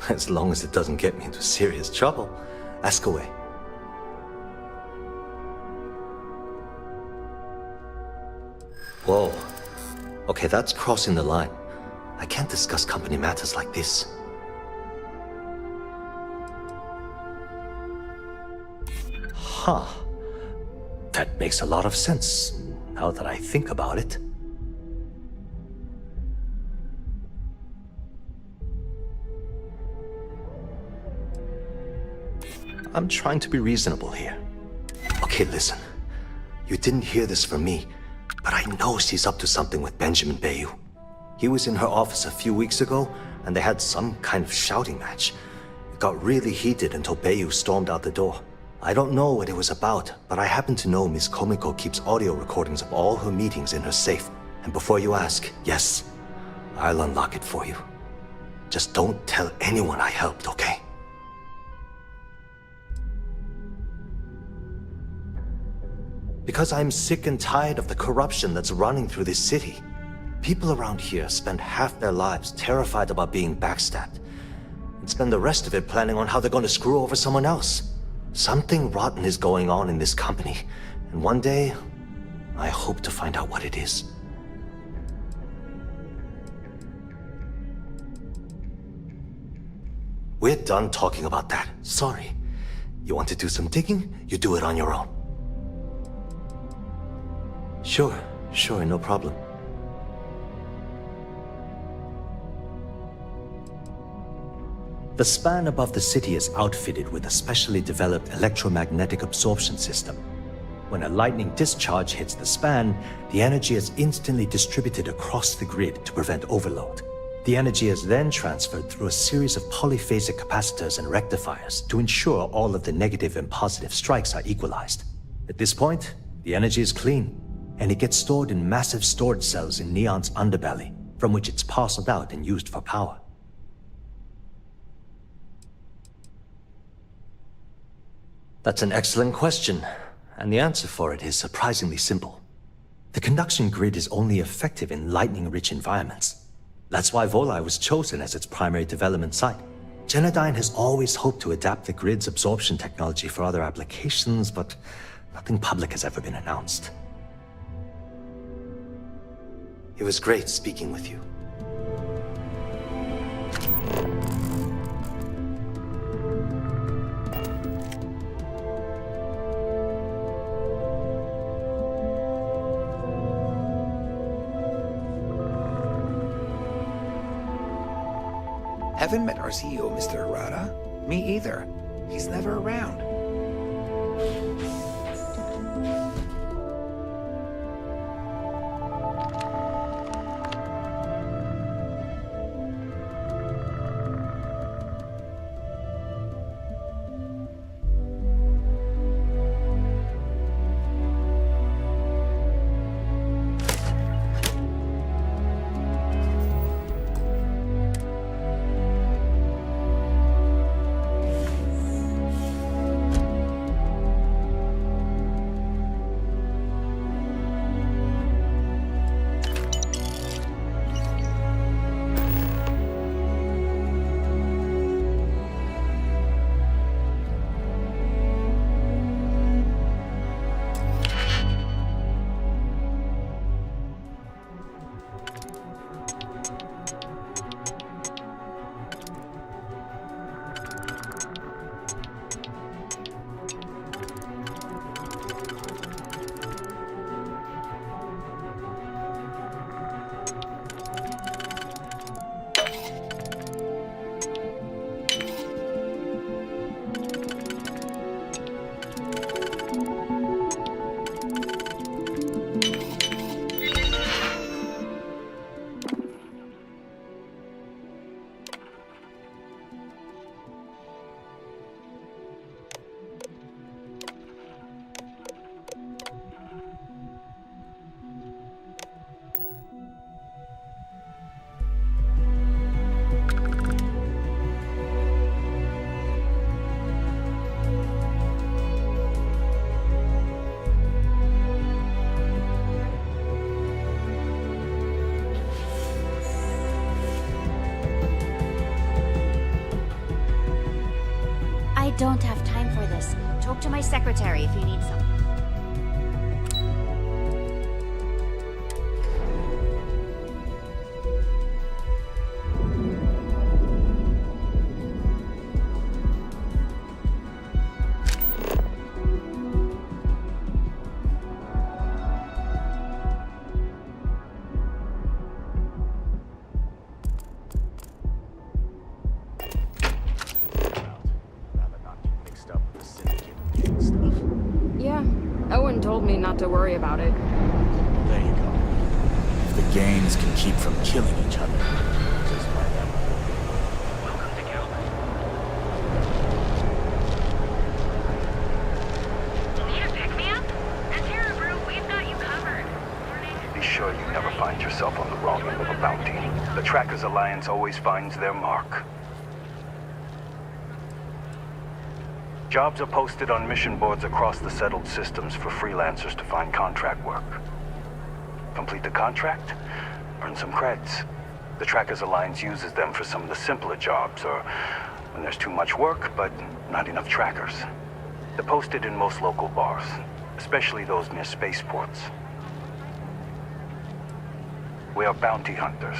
As long as it doesn't get me into serious trouble, ask away. Whoa. Okay, that's crossing the line. I can't discuss company matters like this. Huh. That makes a lot of sense, now that I think about it. I'm trying to be reasonable here. Okay, listen. You didn't hear this from me, but I know she's up to something with Benjamin Bayou. He was in her office a few weeks ago, and they had some kind of shouting match. It got really heated until Bayou stormed out the door. I don't know what it was about, but I happen to know Miss Komiko keeps audio recordings of all her meetings in her safe. And before you ask, yes, I'll unlock it for you. Just don't tell anyone I helped, okay? Because I'm sick and tired of the corruption that's running through this city. People around here spend half their lives terrified about being backstabbed, and spend the rest of it planning on how they're going to screw over someone else. Something rotten is going on in this company, and one day, I hope to find out what it is. We're done talking about that. Sorry. You want to do some digging? You do it on your own. Sure, no problem. The span above the city is outfitted with a specially developed electromagnetic absorption system. When a lightning discharge hits the span, the energy is instantly distributed across the grid to prevent overload. The energy is then transferred through a series of polyphasic capacitors and rectifiers to ensure all of the negative and positive strikes are equalized. At this point, the energy is clean, and it gets stored in massive storage cells in Neon's underbelly, from which it's parceled out and used for power. That's an excellent question, and the answer for it is surprisingly simple. The conduction grid is only effective in lightning-rich environments. That's why Volai was chosen as its primary development site. Genodyne has always hoped to adapt the grid's absorption technology for other applications, but nothing public has ever been announced. It was great speaking with you. Haven't met our CEO, Mr. Arata. Me either. He's never around. I don't have time for this. Talk to my secretary if you need some. Owen told me not to worry about it. There you go. If the gangs can keep from killing each other, just by them. Welcome to Gilbert. Need a pick-me-up? At Terra Group, we've got you covered. Be sure you never find yourself on the wrong end of a bounty. The Trackers Alliance always finds their mark. Jobs are posted on mission boards across the settled systems for freelancers to find contract work. Complete the contract, earn some creds. The Trackers Alliance uses them for some of the simpler jobs, or when there's too much work, but not enough trackers. They're posted in most local bars, especially those near spaceports. We are bounty hunters.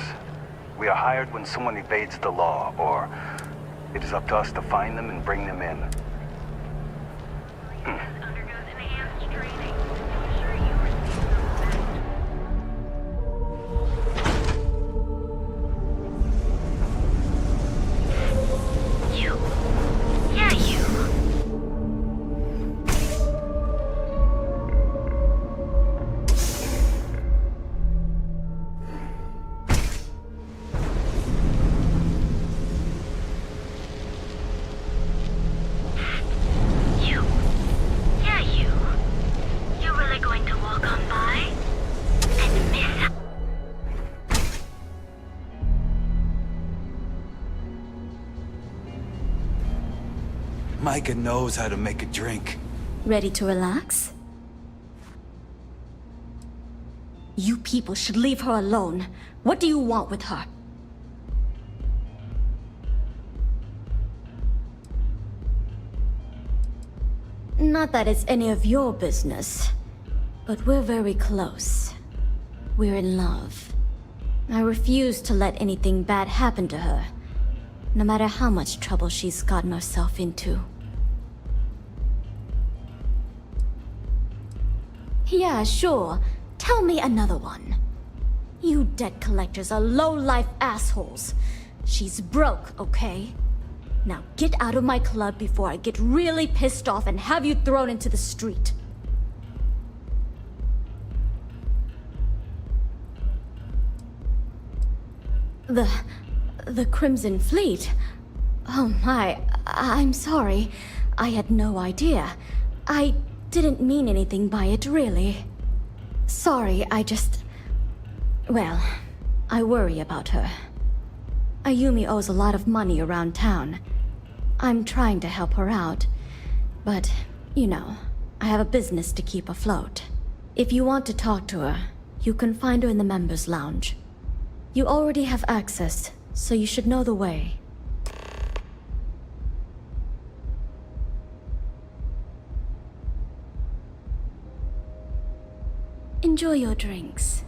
We are hired when someone evades the law, or it is up to us to find them and bring them in. Micah knows how to make a drink. Ready to relax? You people should leave her alone. What do you want with her? Not that it's any of your business, but we're very close. We're in love. I refuse to let anything bad happen to her, no matter how much trouble she's gotten herself into. Yeah, sure. Tell me another one. You debt collectors are low-life assholes. She's broke, okay? Now get out of my club before I get really pissed off and have you thrown into the street. The Crimson Fleet? Oh my, I'm sorry. I had no idea. I didn't mean anything by it, really. Sorry, well, I worry about her. Ayumi owes a lot of money around town. I'm trying to help her out, but, you know, I have a business to keep afloat. If you want to talk to her, you can find her in the members' lounge. You already have access, so you should know the way. Enjoy your drinks.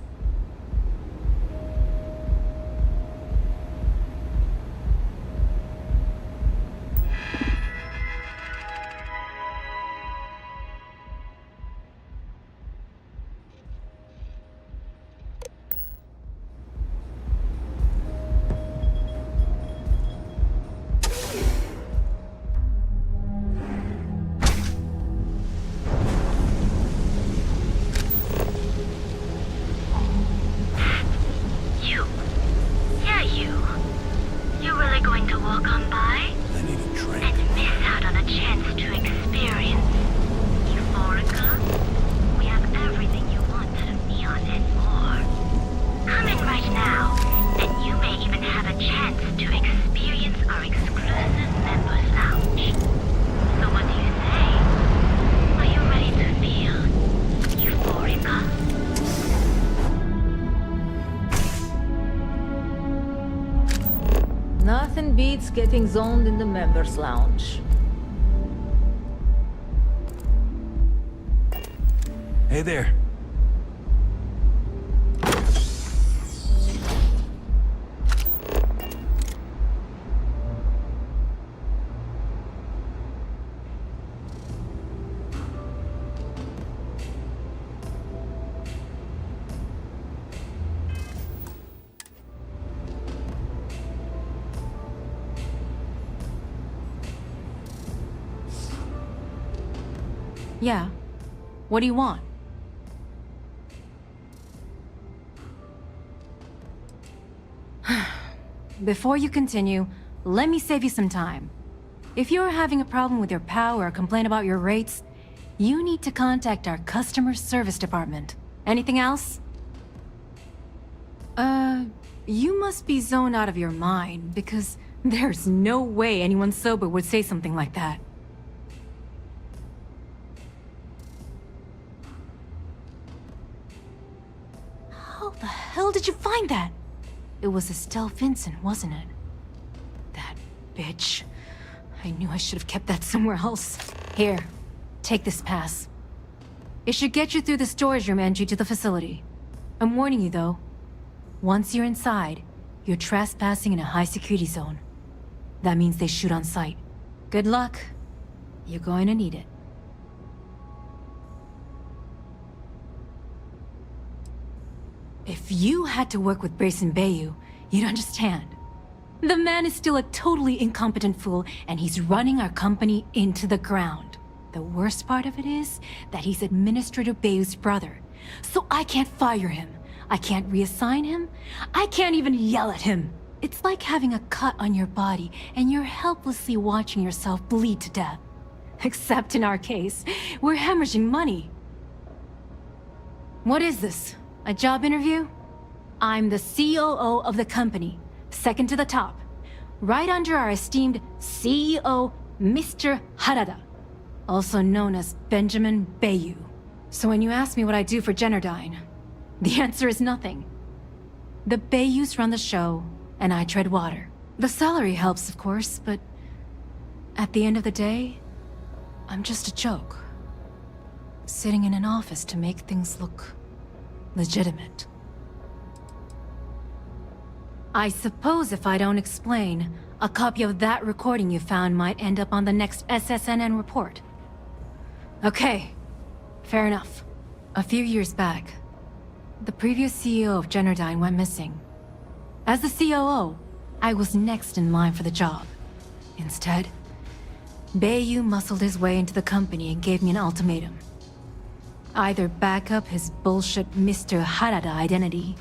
Nothing beats getting zoned in the members' lounge. Hey there. Yeah. What do you want? Before you continue, let me save you some time. If you're having a problem with your POW or a complaint about your rates, you need to contact our customer service department. Anything else? You must be zoned out of your mind, because there's no way anyone sober would say something like that. How the hell did you find that? It was Estelle Vincent, wasn't it? That bitch. I knew I should have kept that somewhere else. Here, take this pass. It should get you through the storage room entry to the facility. I'm warning you though. Once you're inside, you're trespassing in a high-security zone. That means they shoot on sight. Good luck. You're going to need it. If you had to work with Grayson Bayou, you'd understand. The man is still a totally incompetent fool, and he's running our company into the ground. The worst part of it is that he's Administrator Bayou's brother. So I can't fire him. I can't reassign him. I can't even yell at him. It's like having a cut on your body, and you're helplessly watching yourself bleed to death. Except in our case, we're hemorrhaging money. What is this? A job interview? I'm the COO of the company, second to the top, right under our esteemed CEO, Mr. Harada, also known as Benjamin Bayou. So when you ask me what I do for Generdyne, the answer is nothing. The Bayous run the show, and I tread water. The salary helps, of course, but at the end of the day, I'm just a joke. Sitting in an office to make things look legitimate. I suppose if I don't explain, a copy of that recording you found might end up on the next SSNN report. Okay, fair enough. A few years back, the previous CEO of Generdyne went missing. As the COO, I was next in line for the job. Instead, Bayou muscled his way into the company and gave me an ultimatum. Either back up his bullshit Mr. Harada identity,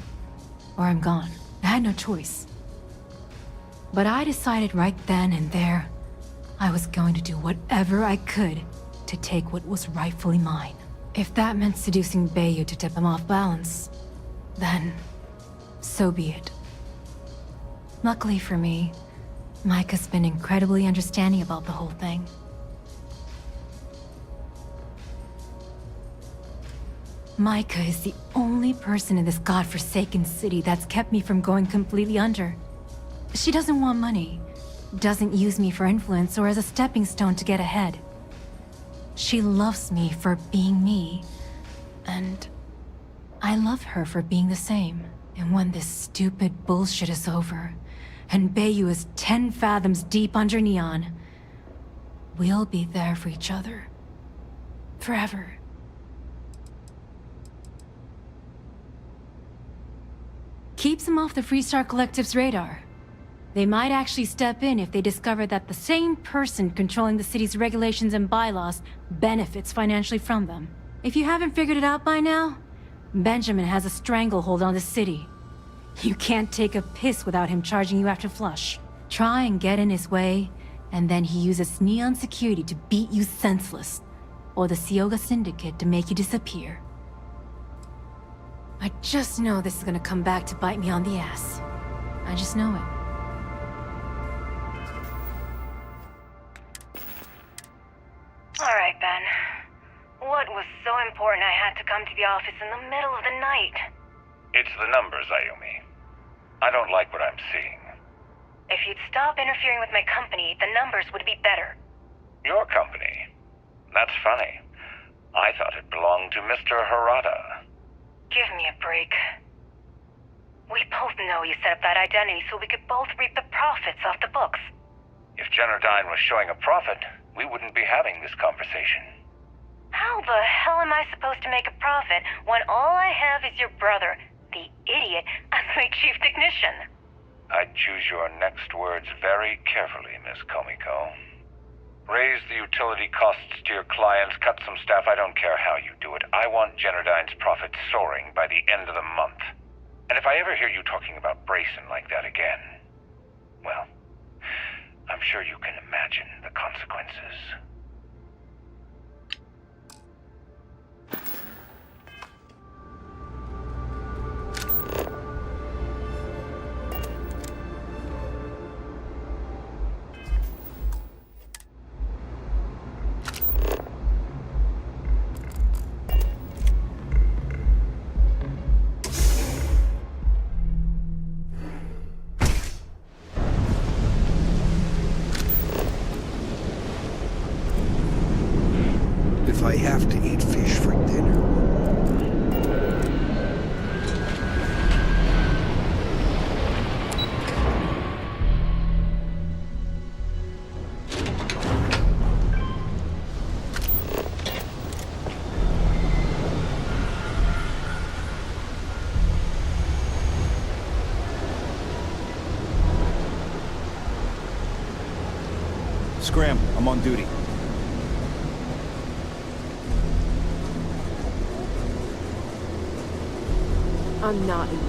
or I'm gone. I had no choice. But I decided right then and there, I was going to do whatever I could to take what was rightfully mine. If that meant seducing Bayou to tip him off balance, then so be it. Luckily for me, Mike has been incredibly understanding about the whole thing. Micah is the only person in this godforsaken city that's kept me from going completely under. She doesn't want money, doesn't use me for influence or as a stepping stone to get ahead. She loves me for being me, and I love her for being the same. And when this stupid bullshit is over, and Bayou is 10 fathoms deep under Neon, we'll be there for each other. Forever. Keeps him off the Freestar Collective's radar. They might actually step in if they discover that the same person controlling the city's regulations and bylaws benefits financially from them. If you haven't figured it out by now, Benjamin has a stranglehold on the city. You can't take a piss without him charging you after flush. Try and get in his way, and then he uses Neon security to beat you senseless, or the Sioga Syndicate to make you disappear. I just know this is gonna come back to bite me on the ass. I just know it. Alright, Ben. What was so important I had to come to the office in the middle of the night? It's the numbers, Ayumi. I don't like what I'm seeing. If you'd stop interfering with my company, the numbers would be better. Your company? That's funny. I thought it belonged to Mr. Harada. Give me a break. We both know you set up that identity so we could both reap the profits off the books. If Generdyne was showing a profit, we wouldn't be having this conversation. How the hell am I supposed to make a profit when all I have is your brother, the idiot, as my chief technician? I'd choose your next words very carefully, Miss Komiko. Raise the utility costs to your clients, cut some staff, I don't care how you do it. I want Generdyne's profits soaring by the end of the month. And if I ever hear you talking about Brayson like that again, well, I'm sure you can imagine the consequences. If I have to eat fish for dinner. Scram, I'm on duty. I'm not in.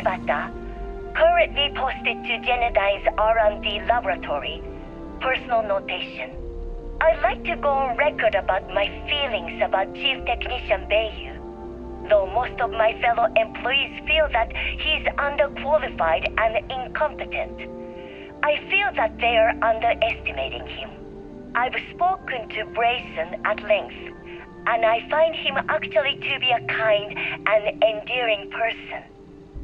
Shibata, currently posted to Genodyne's R&D laboratory. Personal notation. I'd like to go on record about my feelings about Chief Technician Bayu. Though most of my fellow employees feel that he's underqualified and incompetent, I feel that they are underestimating him. I've spoken to Brayson at length, and I find him actually to be a kind and endearing person.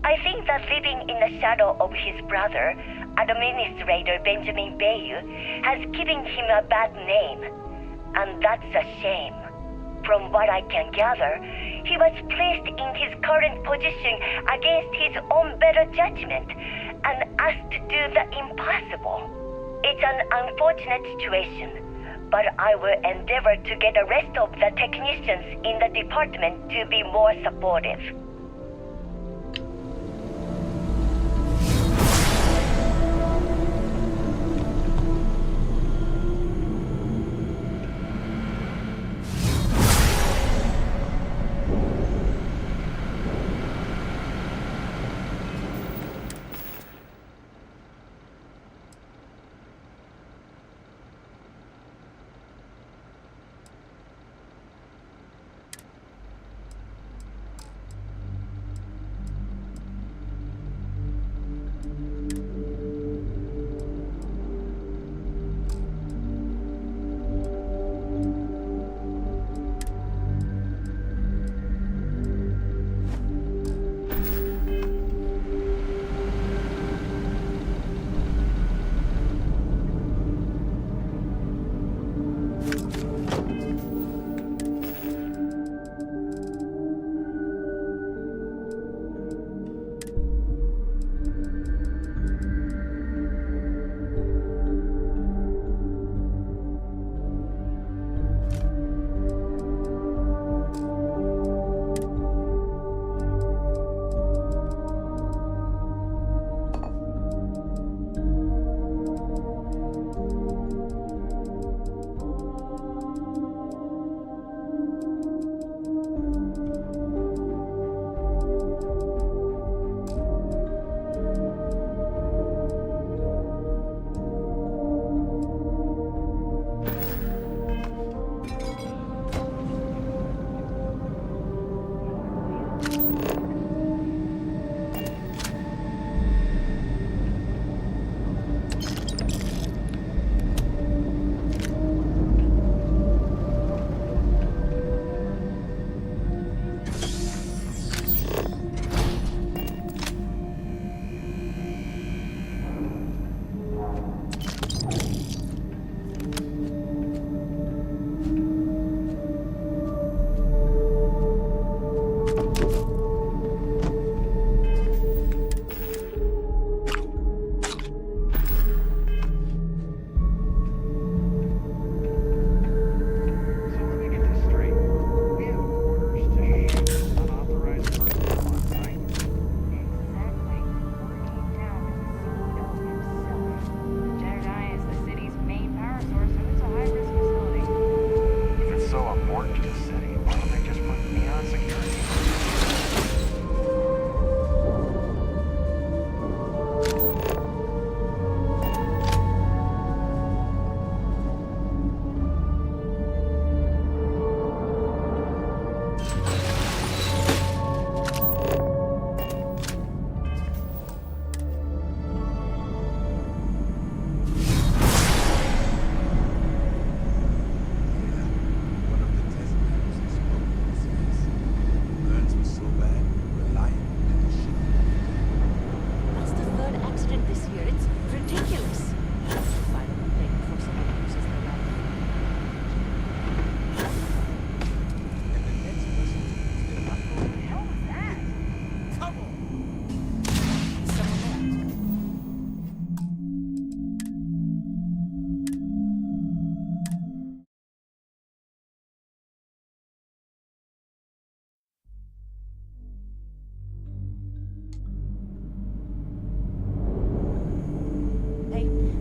I think that living in the shadow of his brother, Administrator Benjamin Bayu, has given him a bad name, and that's a shame. From what I can gather, he was placed in his current position against his own better judgment and asked to do the impossible. It's an unfortunate situation, but I will endeavor to get the rest of the technicians in the department to be more supportive.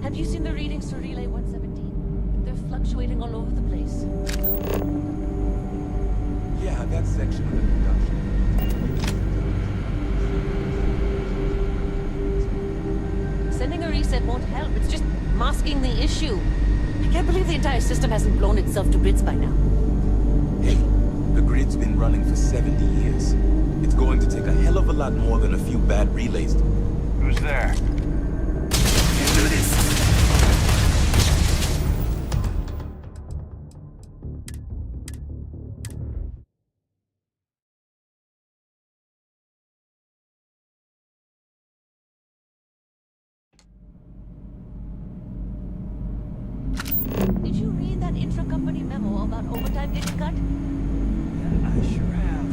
Have you seen the readings for Relay 117? They're fluctuating all over the place. Yeah, that section of the production. masking the issue. I can't believe the entire system hasn't blown itself to bits by now. Hey, the grid's been running for 70 years. It's going to take a hell of a lot more than a few bad relays. Who's there? Can't do this. Did you read that intra-company memo about overtime getting cut? Yeah, I sure have.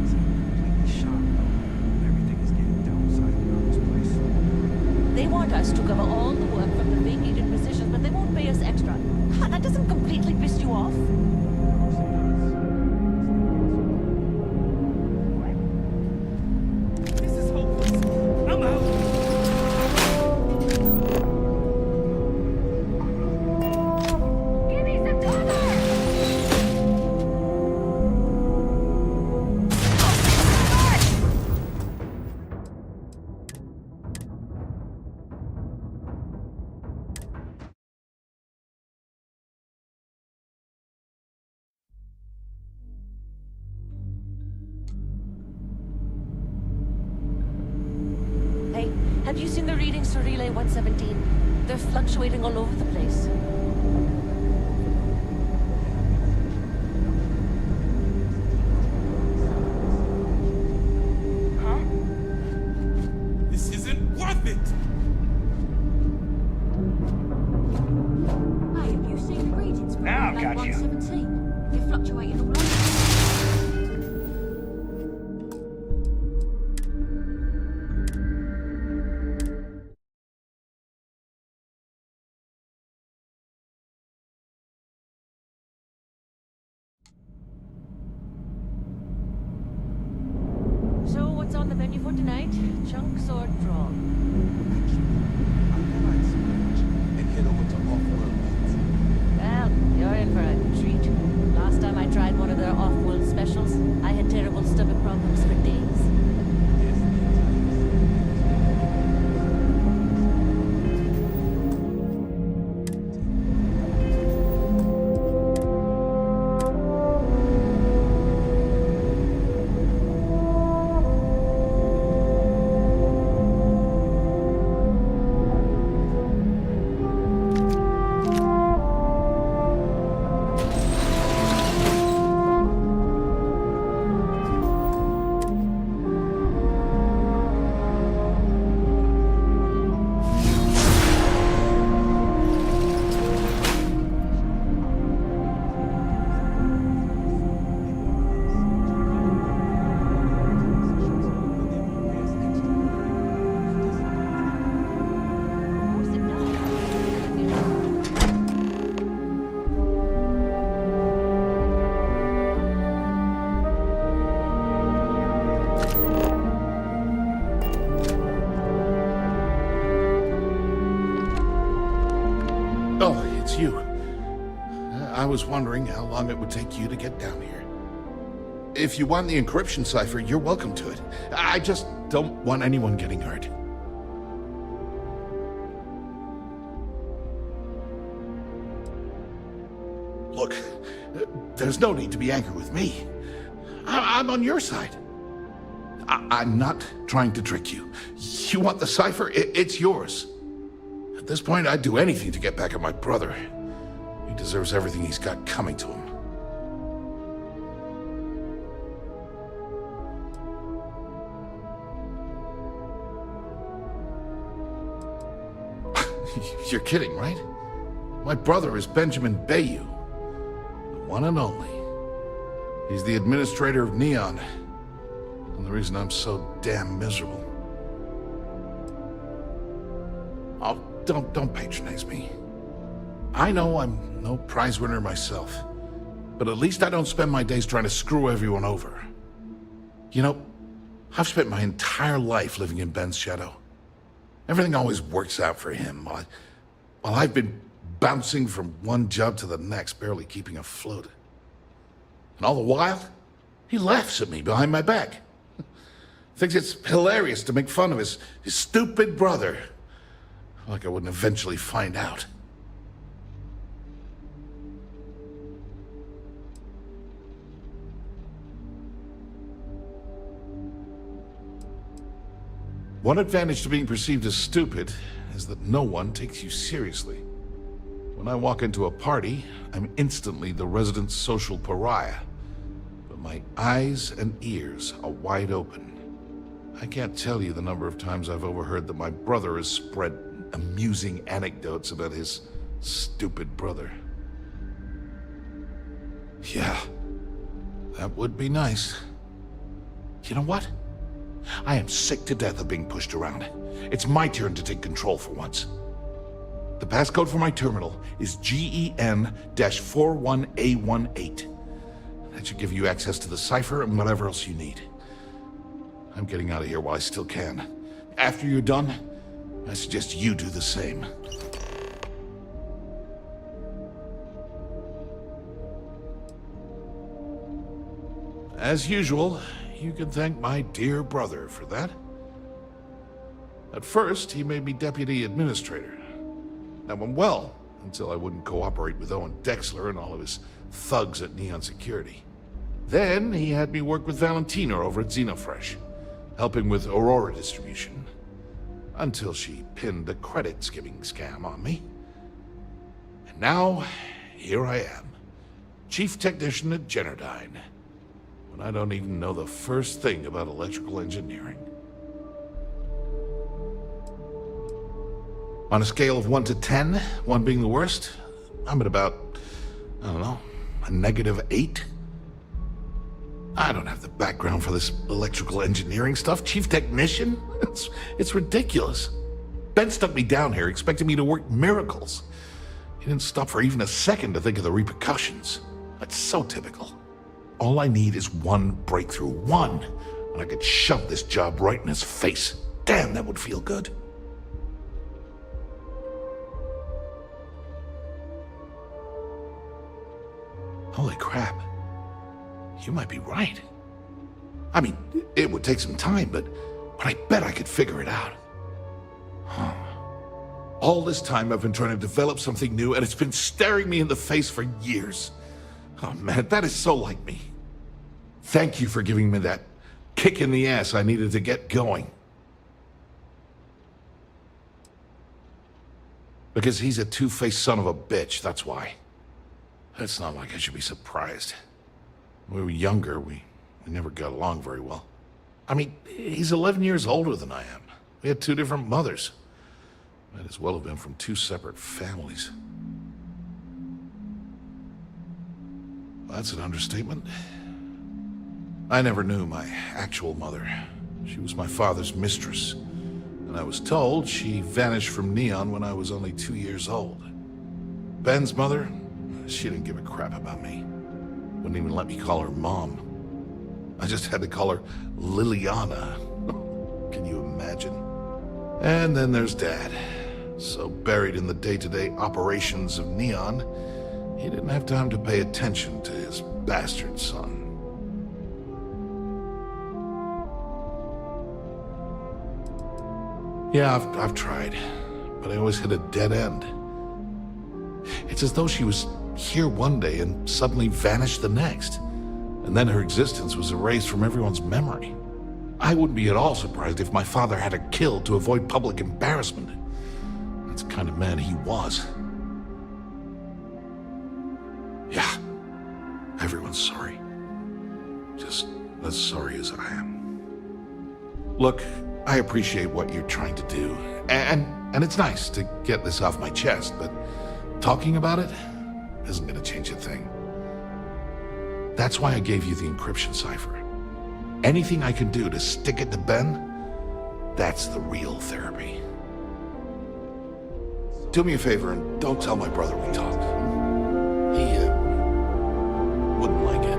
It's completely shocked though. Everything is getting downsized around this place. They want us to cover all the work from the vacated positions, but they won't pay us extra. Ha, that doesn't completely piss you off? This is hopeless. I'm out. Give me some cover! Hey, have you seen the readings for Relay 117? They're fluctuating all over the place. This isn't worth it. Hey, have you seen the readings for Now, Relay gotcha. 117? They're fluctuating all over. So what's on the menu for tonight? Chunks or draw? And head over to Off-World Meats. Well, you're in for a treat. Last time I tried one of their off-world specials, I had terrible stomach problems for days. Oh, it's you. I was wondering how long it would take you to get down here. If you want the encryption cipher, you're welcome to it. I just don't want anyone getting hurt. Look, there's no need to be angry with me. I'm on your side. I'm not trying to trick you. You want the cipher? It's yours. At this point, I'd do anything to get back at my brother. He deserves everything he's got coming to him. You're kidding, right? My brother is Benjamin Bayou, the one and only. He's the administrator of Neon, and the reason I'm so damn miserable. Oh, don't patronize me. I know I'm no prize winner myself, but at least I don't spend my days trying to screw everyone over. You know, I've spent my entire life living in Ben's shadow. Everything always works out for him, while I've been bouncing from one job to the next, barely keeping afloat. And all the while, he laughs at me behind my back. Thinks it's hilarious to make fun of his stupid brother. Like I wouldn't eventually find out. One advantage to being perceived as stupid is that no one takes you seriously. When I walk into a party, I'm instantly the resident social pariah. But my eyes and ears are wide open. I can't tell you the number of times I've overheard that my brother has spread amusing anecdotes about his stupid brother. Yeah, that would be nice. You know what? I am sick to death of being pushed around. It's my turn to take control for once. The passcode for my terminal is GEN-41A18. That should give you access to the cipher and whatever else you need. I'm getting out of here while I still can. After you're done, I suggest you do the same. As usual, you can thank my dear brother for that. At first, he made me deputy administrator. That went well, until I wouldn't cooperate with Owen Dexler and all of his thugs at Neon Security. Then, he had me work with Valentina over at Xenofresh, helping with Aurora distribution. Until she pinned a credit skimming scam on me. And now, here I am, chief technician at Generdyne, when I don't even know the first thing about electrical engineering. On a scale of 1 to 10, 1 being the worst, I'm at about, I don't know, a -8. I don't have the background for this electrical engineering stuff. Chief technician? It's ridiculous. Ben stuck me down here expecting me to work miracles. He didn't stop for even a second to think of the repercussions. That's so typical. All I need is one breakthrough, one, and I could shove this job right in his face. Damn, that would feel good. Holy crap. You might be right. I mean, it would take some time, but I bet I could figure it out. Huh. All this time I've been trying to develop something new, and it's been staring me in the face for years. Oh man, that is so like me. Thank you for giving me that kick in the ass I needed to get going. Because he's a two-faced son of a bitch, that's why. It's not like I should be surprised. When we were younger, we never got along very well. I mean, he's 11 years older than I am. We had 2 different mothers. Might as well have been from 2 separate families. That's an understatement. I never knew my actual mother. She was my father's mistress. And I was told she vanished from Neon when I was only 2 years old. Ben's mother, she didn't give a crap about me. Wouldn't even let me call her mom. I just had to call her Liliana. Can you imagine? And then there's Dad. So buried in the day-to-day operations of Neon, he didn't have time to pay attention to his bastard son. Yeah, I've tried, but I always hit a dead end. It's as though she was here one day and suddenly vanished the next, and then her existence was erased from everyone's memory. I wouldn't be at all surprised if my father had her killed to avoid public embarrassment. That's the kind of man he was. Yeah, everyone's sorry. Just as sorry as I am. Look, I appreciate what you're trying to do, and it's nice to get this off my chest, but talking about it isn't going to change a thing. That's why I gave you the encryption cipher. Anything I can do to stick it to Ben, that's the real therapy. Do me a favor and don't tell my brother we talked. He wouldn't like it.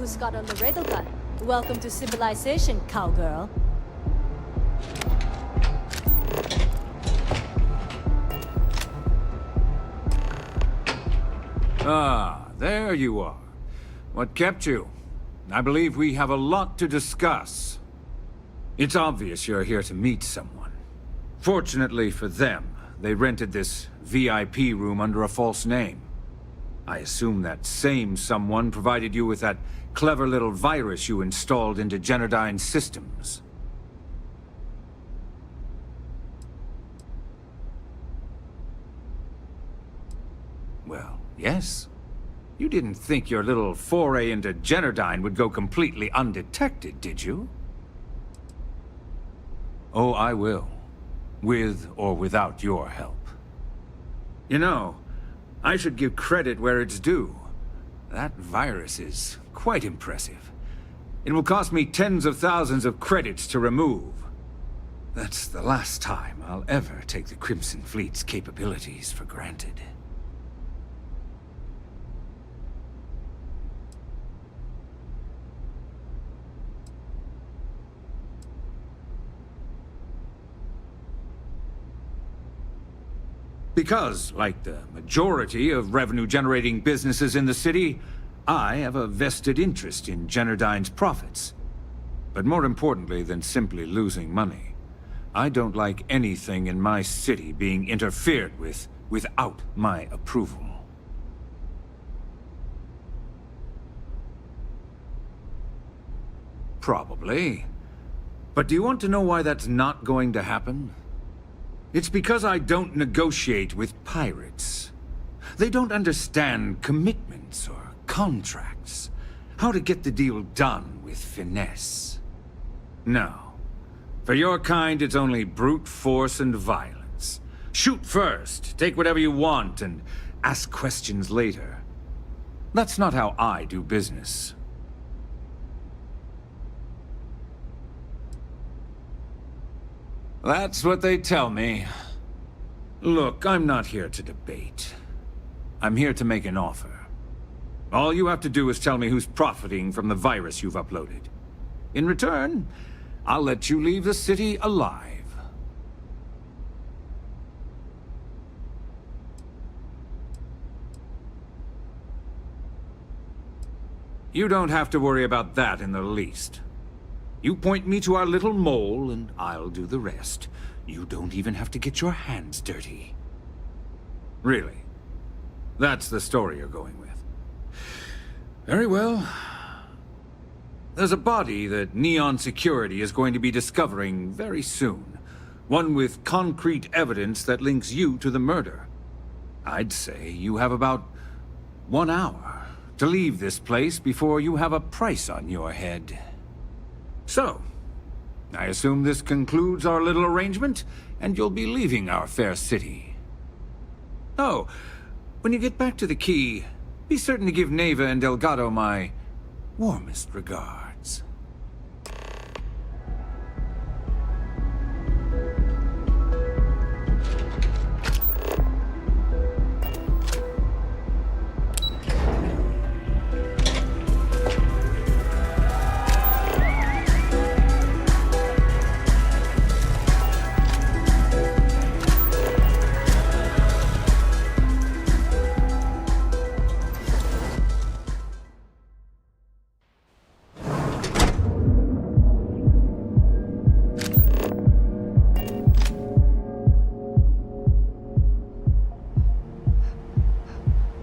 Kuskada Laredalka. Welcome to civilization, cowgirl. Ah, there you are. What kept you? I believe we have a lot to discuss. It's obvious you're here to meet someone. Fortunately for them, they rented this VIP room under a false name. I assume that same someone provided you with that clever little virus you installed into Generdyne's systems. Well, yes. You didn't think your little foray into Generdyne would go completely undetected, did you? Oh, I will. With or without your help. You know, I should give credit where it's due. That virus is quite impressive. It will cost me tens of thousands of credits to remove. That's the last time I'll ever take the Crimson Fleet's capabilities for granted. Because, like the majority of revenue-generating businesses in the city, I have a vested interest in Generdyne's profits. But more importantly than simply losing money, I don't like anything in my city being interfered with without my approval. Probably. But do you want to know why that's not going to happen? It's because I don't negotiate with pirates. They don't understand commitments or contracts. How to get the deal done with finesse. No. For your kind, it's only brute force and violence. Shoot first, take whatever you want, and ask questions later. That's not how I do business. That's what they tell me. Look, I'm not here to debate. I'm here to make an offer. All you have to do is tell me who's profiting from the virus you've uploaded. In return, I'll let you leave the city alive. You don't have to worry about that in the least. You point me to our little mole, and I'll do the rest. You don't even have to get your hands dirty. Really? That's the story you're going with. Very well. There's a body that Neon Security is going to be discovering very soon. One with concrete evidence that links you to the murder. I'd say you have about 1 hour to leave this place before you have a price on your head. So, I assume this concludes our little arrangement, and you'll be leaving our fair city. Oh, when you get back to the key, be certain to give Neva and Delgado my warmest regards.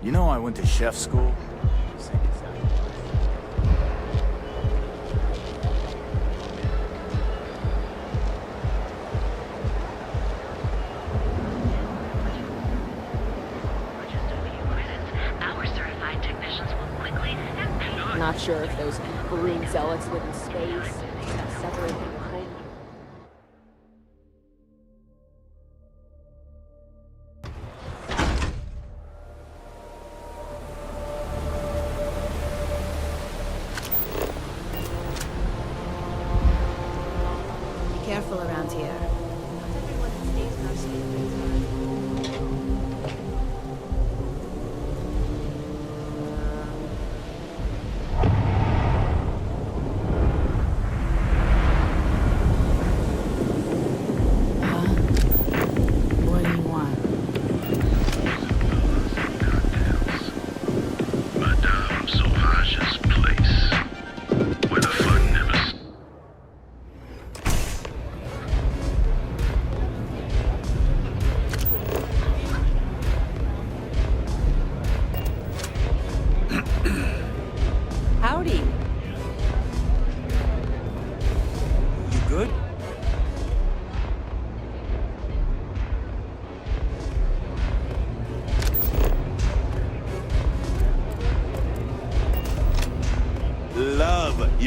You know I went to chef school? Not sure if those balloon zealots live in space, separate from the home. Be careful around here. Not everyone who stays in our city brings. 「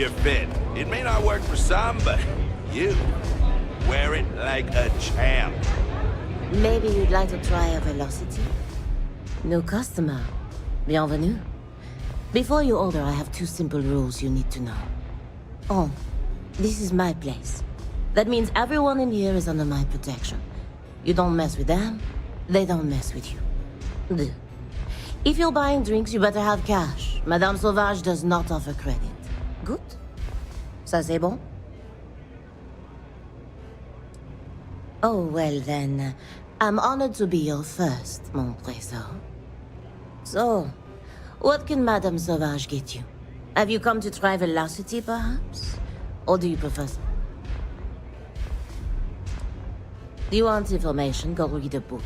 Your fit. It may not work for some, but you wear it like a champ. Maybe you'd like to try a velocity? New customer. Bienvenue. Before you order, I have 2 simple rules you need to know. Oh, this is my place. That means everyone in here is under my protection. You don't mess with them, they don't mess with you. Deux. If you're buying drinks, you better have cash. Madame Sauvage does not offer credit. Good? Ça c'est bon? Oh, well then, I'm honored to be your first, mon trésor. So, what can Madame Sauvage get you? Have you come to try velocity, perhaps? Or do you prefer... Do you want information? Go read a book.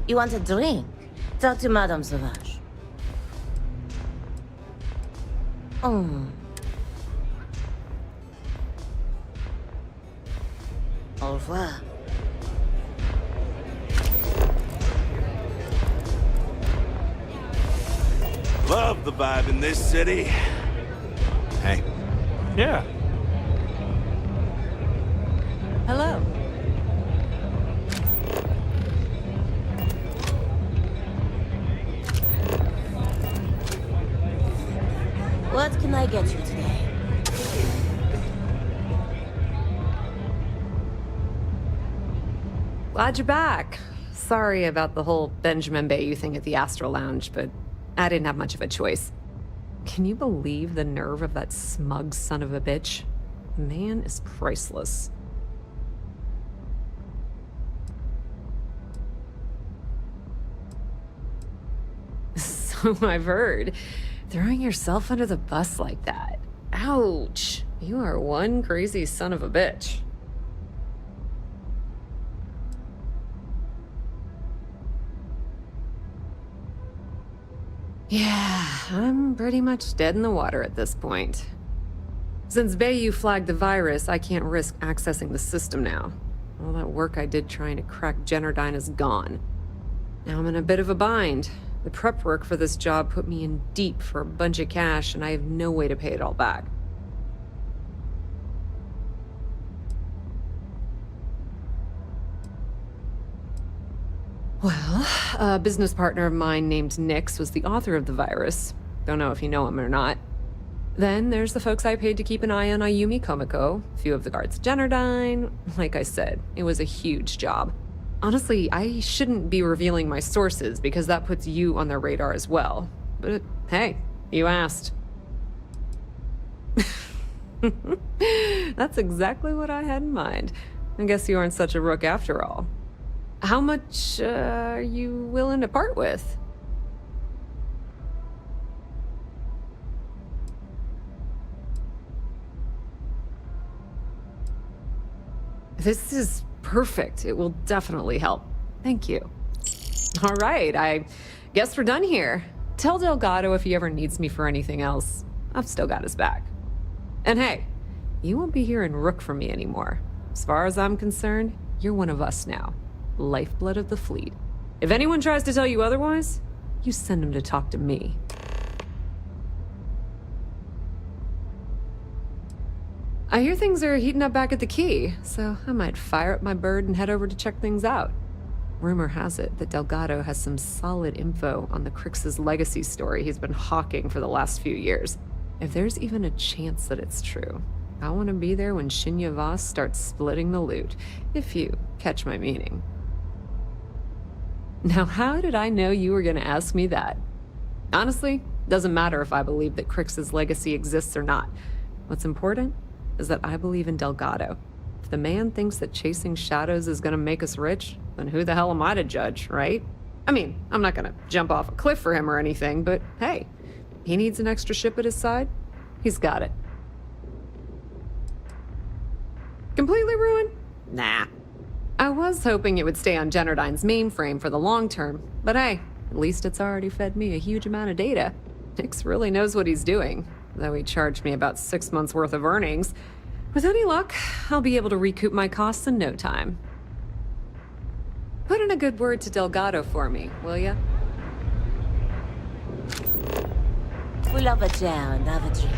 You want a drink? Talk to Madame Sauvage. Au revoir. Love the vibe in this city. Hey. Yeah. Hello. What can I get you today? Glad you're back. Sorry about the whole Benjamin Bayou thing at the Astral Lounge, but I didn't have much of a choice. Can you believe the nerve of that smug son of a bitch? The man is priceless. So I've heard. Throwing yourself under the bus like that. Ouch. You are one crazy son of a bitch. Yeah, I'm pretty much dead in the water at this point. Since Bayou flagged the virus, I can't risk accessing the system now. All that work I did trying to crack Generdyne is gone. Now I'm in a bit of a bind. The prep work for this job put me in deep for a bunch of cash, and I have no way to pay it all back. Well, a business partner of mine named Nyx was the author of the virus. Don't know if you know him or not. Then there's the folks I paid to keep an eye on Ayumi Komiko, a few of the guards at Generdyne. Like I said, it was a huge job. Honestly, I shouldn't be revealing my sources because that puts you on their radar as well. But hey, you asked. That's exactly what I had in mind. I guess you aren't such a rook after all. How much are you willing to part with? This is perfect. It will definitely help. Thank you. All right, I guess we're done here. Tell Delgado if he ever needs me for anything else. I've still got his back. And hey, you won't be hearing Rook from me anymore. As far as I'm concerned, you're one of us now. Lifeblood of the fleet. If anyone tries to tell you otherwise, you send them to talk to me. I hear things are heating up back at the Key, so I might fire up my bird and head over to check things out. Rumor has it that Delgado has some solid info on the Crix's legacy story he's been hawking for the last few years. If there's even a chance that it's true, I want to be there when Shinya Voss starts splitting the loot, if you catch my meaning. Now, how did I know you were going to ask me that? Honestly, doesn't matter if I believe that Crix's legacy exists or not. What's important is that I believe in Delgado. If the man thinks that chasing shadows is gonna make us rich, then who the hell am I to judge, right? I mean, I'm not gonna jump off a cliff for him or anything, but hey, he needs an extra ship at his side, he's got it. Completely ruined? Nah. I was hoping it would stay on Generdyne's mainframe for the long term, but hey, at least it's already fed me a huge amount of data. Nyx really knows what he's doing. Though he charged me about 6 months worth of earnings. With any luck, I'll be able to recoup my costs in no time. Put in a good word to Delgado for me, will ya? We'll have a chat and have a drink.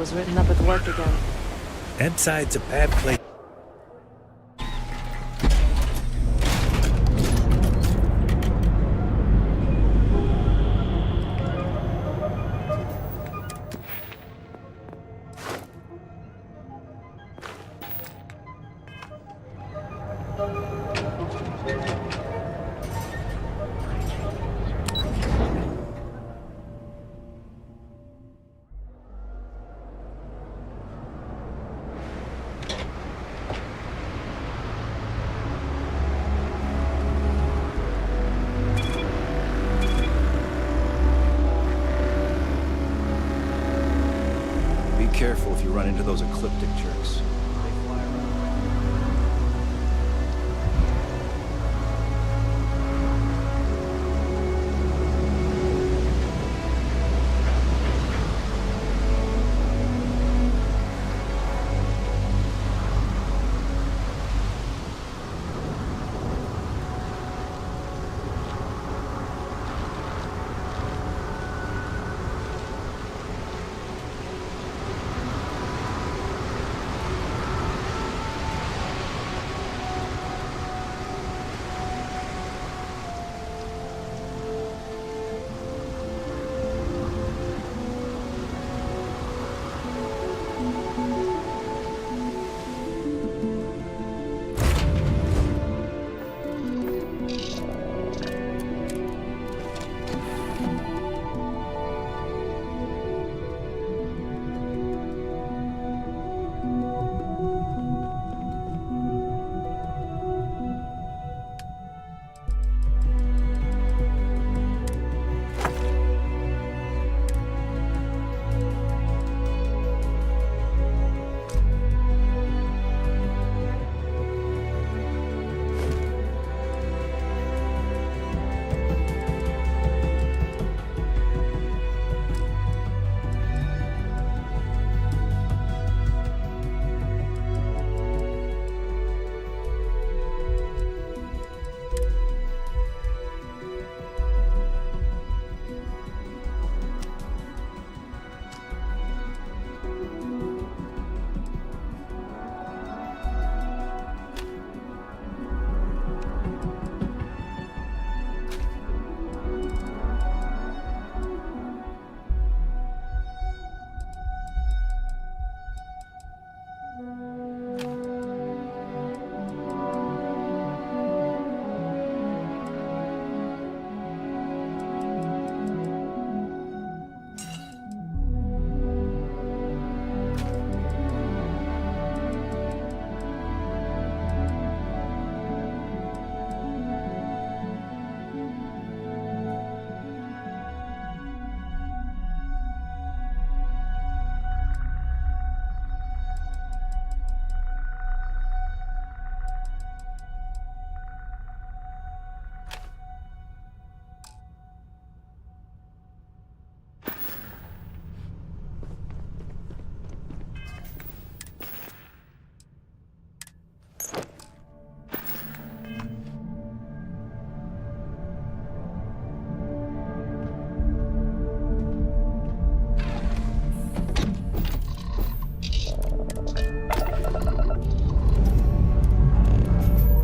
was written up at work again. Inside's a bad place. Careful if you run into those ecliptic jerks. They fly around.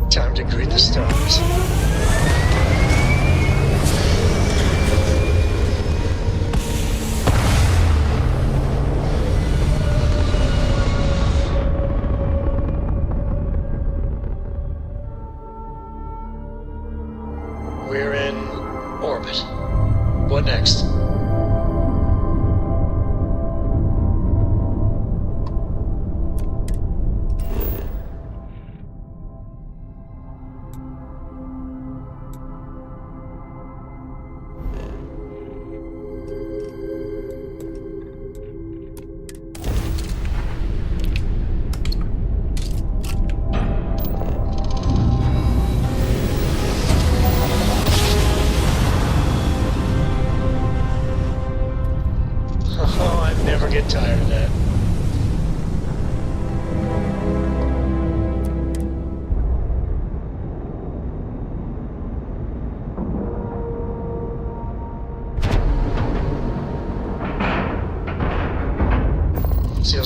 Time to greet the stars. We're in orbit. What next?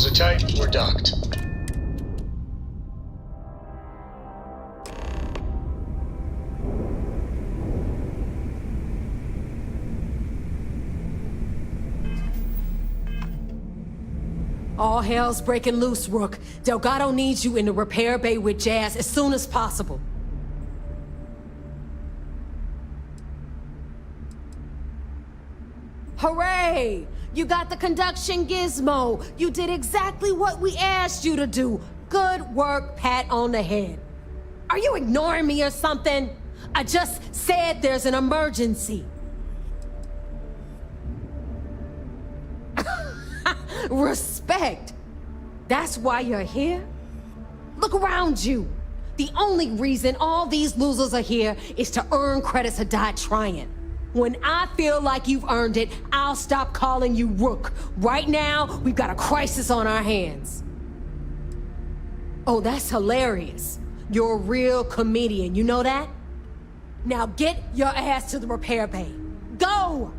Signals are tight. We're docked. All hell's breaking loose, Rook. Delgado needs you in the repair bay with Jazz as soon as possible. Hooray! You got the conduction gizmo. You did exactly what we asked you to do. Good work, pat on the head. Are you ignoring me or something? I just said there's an emergency. Respect. That's why you're here? Look around you. The only reason all these losers are here is to earn credits or die trying. When I feel like you've earned it, I'll stop calling you Rook. Right now, we've got a crisis on our hands. Oh, that's hilarious. You're a real comedian, you know that? Now get your ass to the repair bay. Go!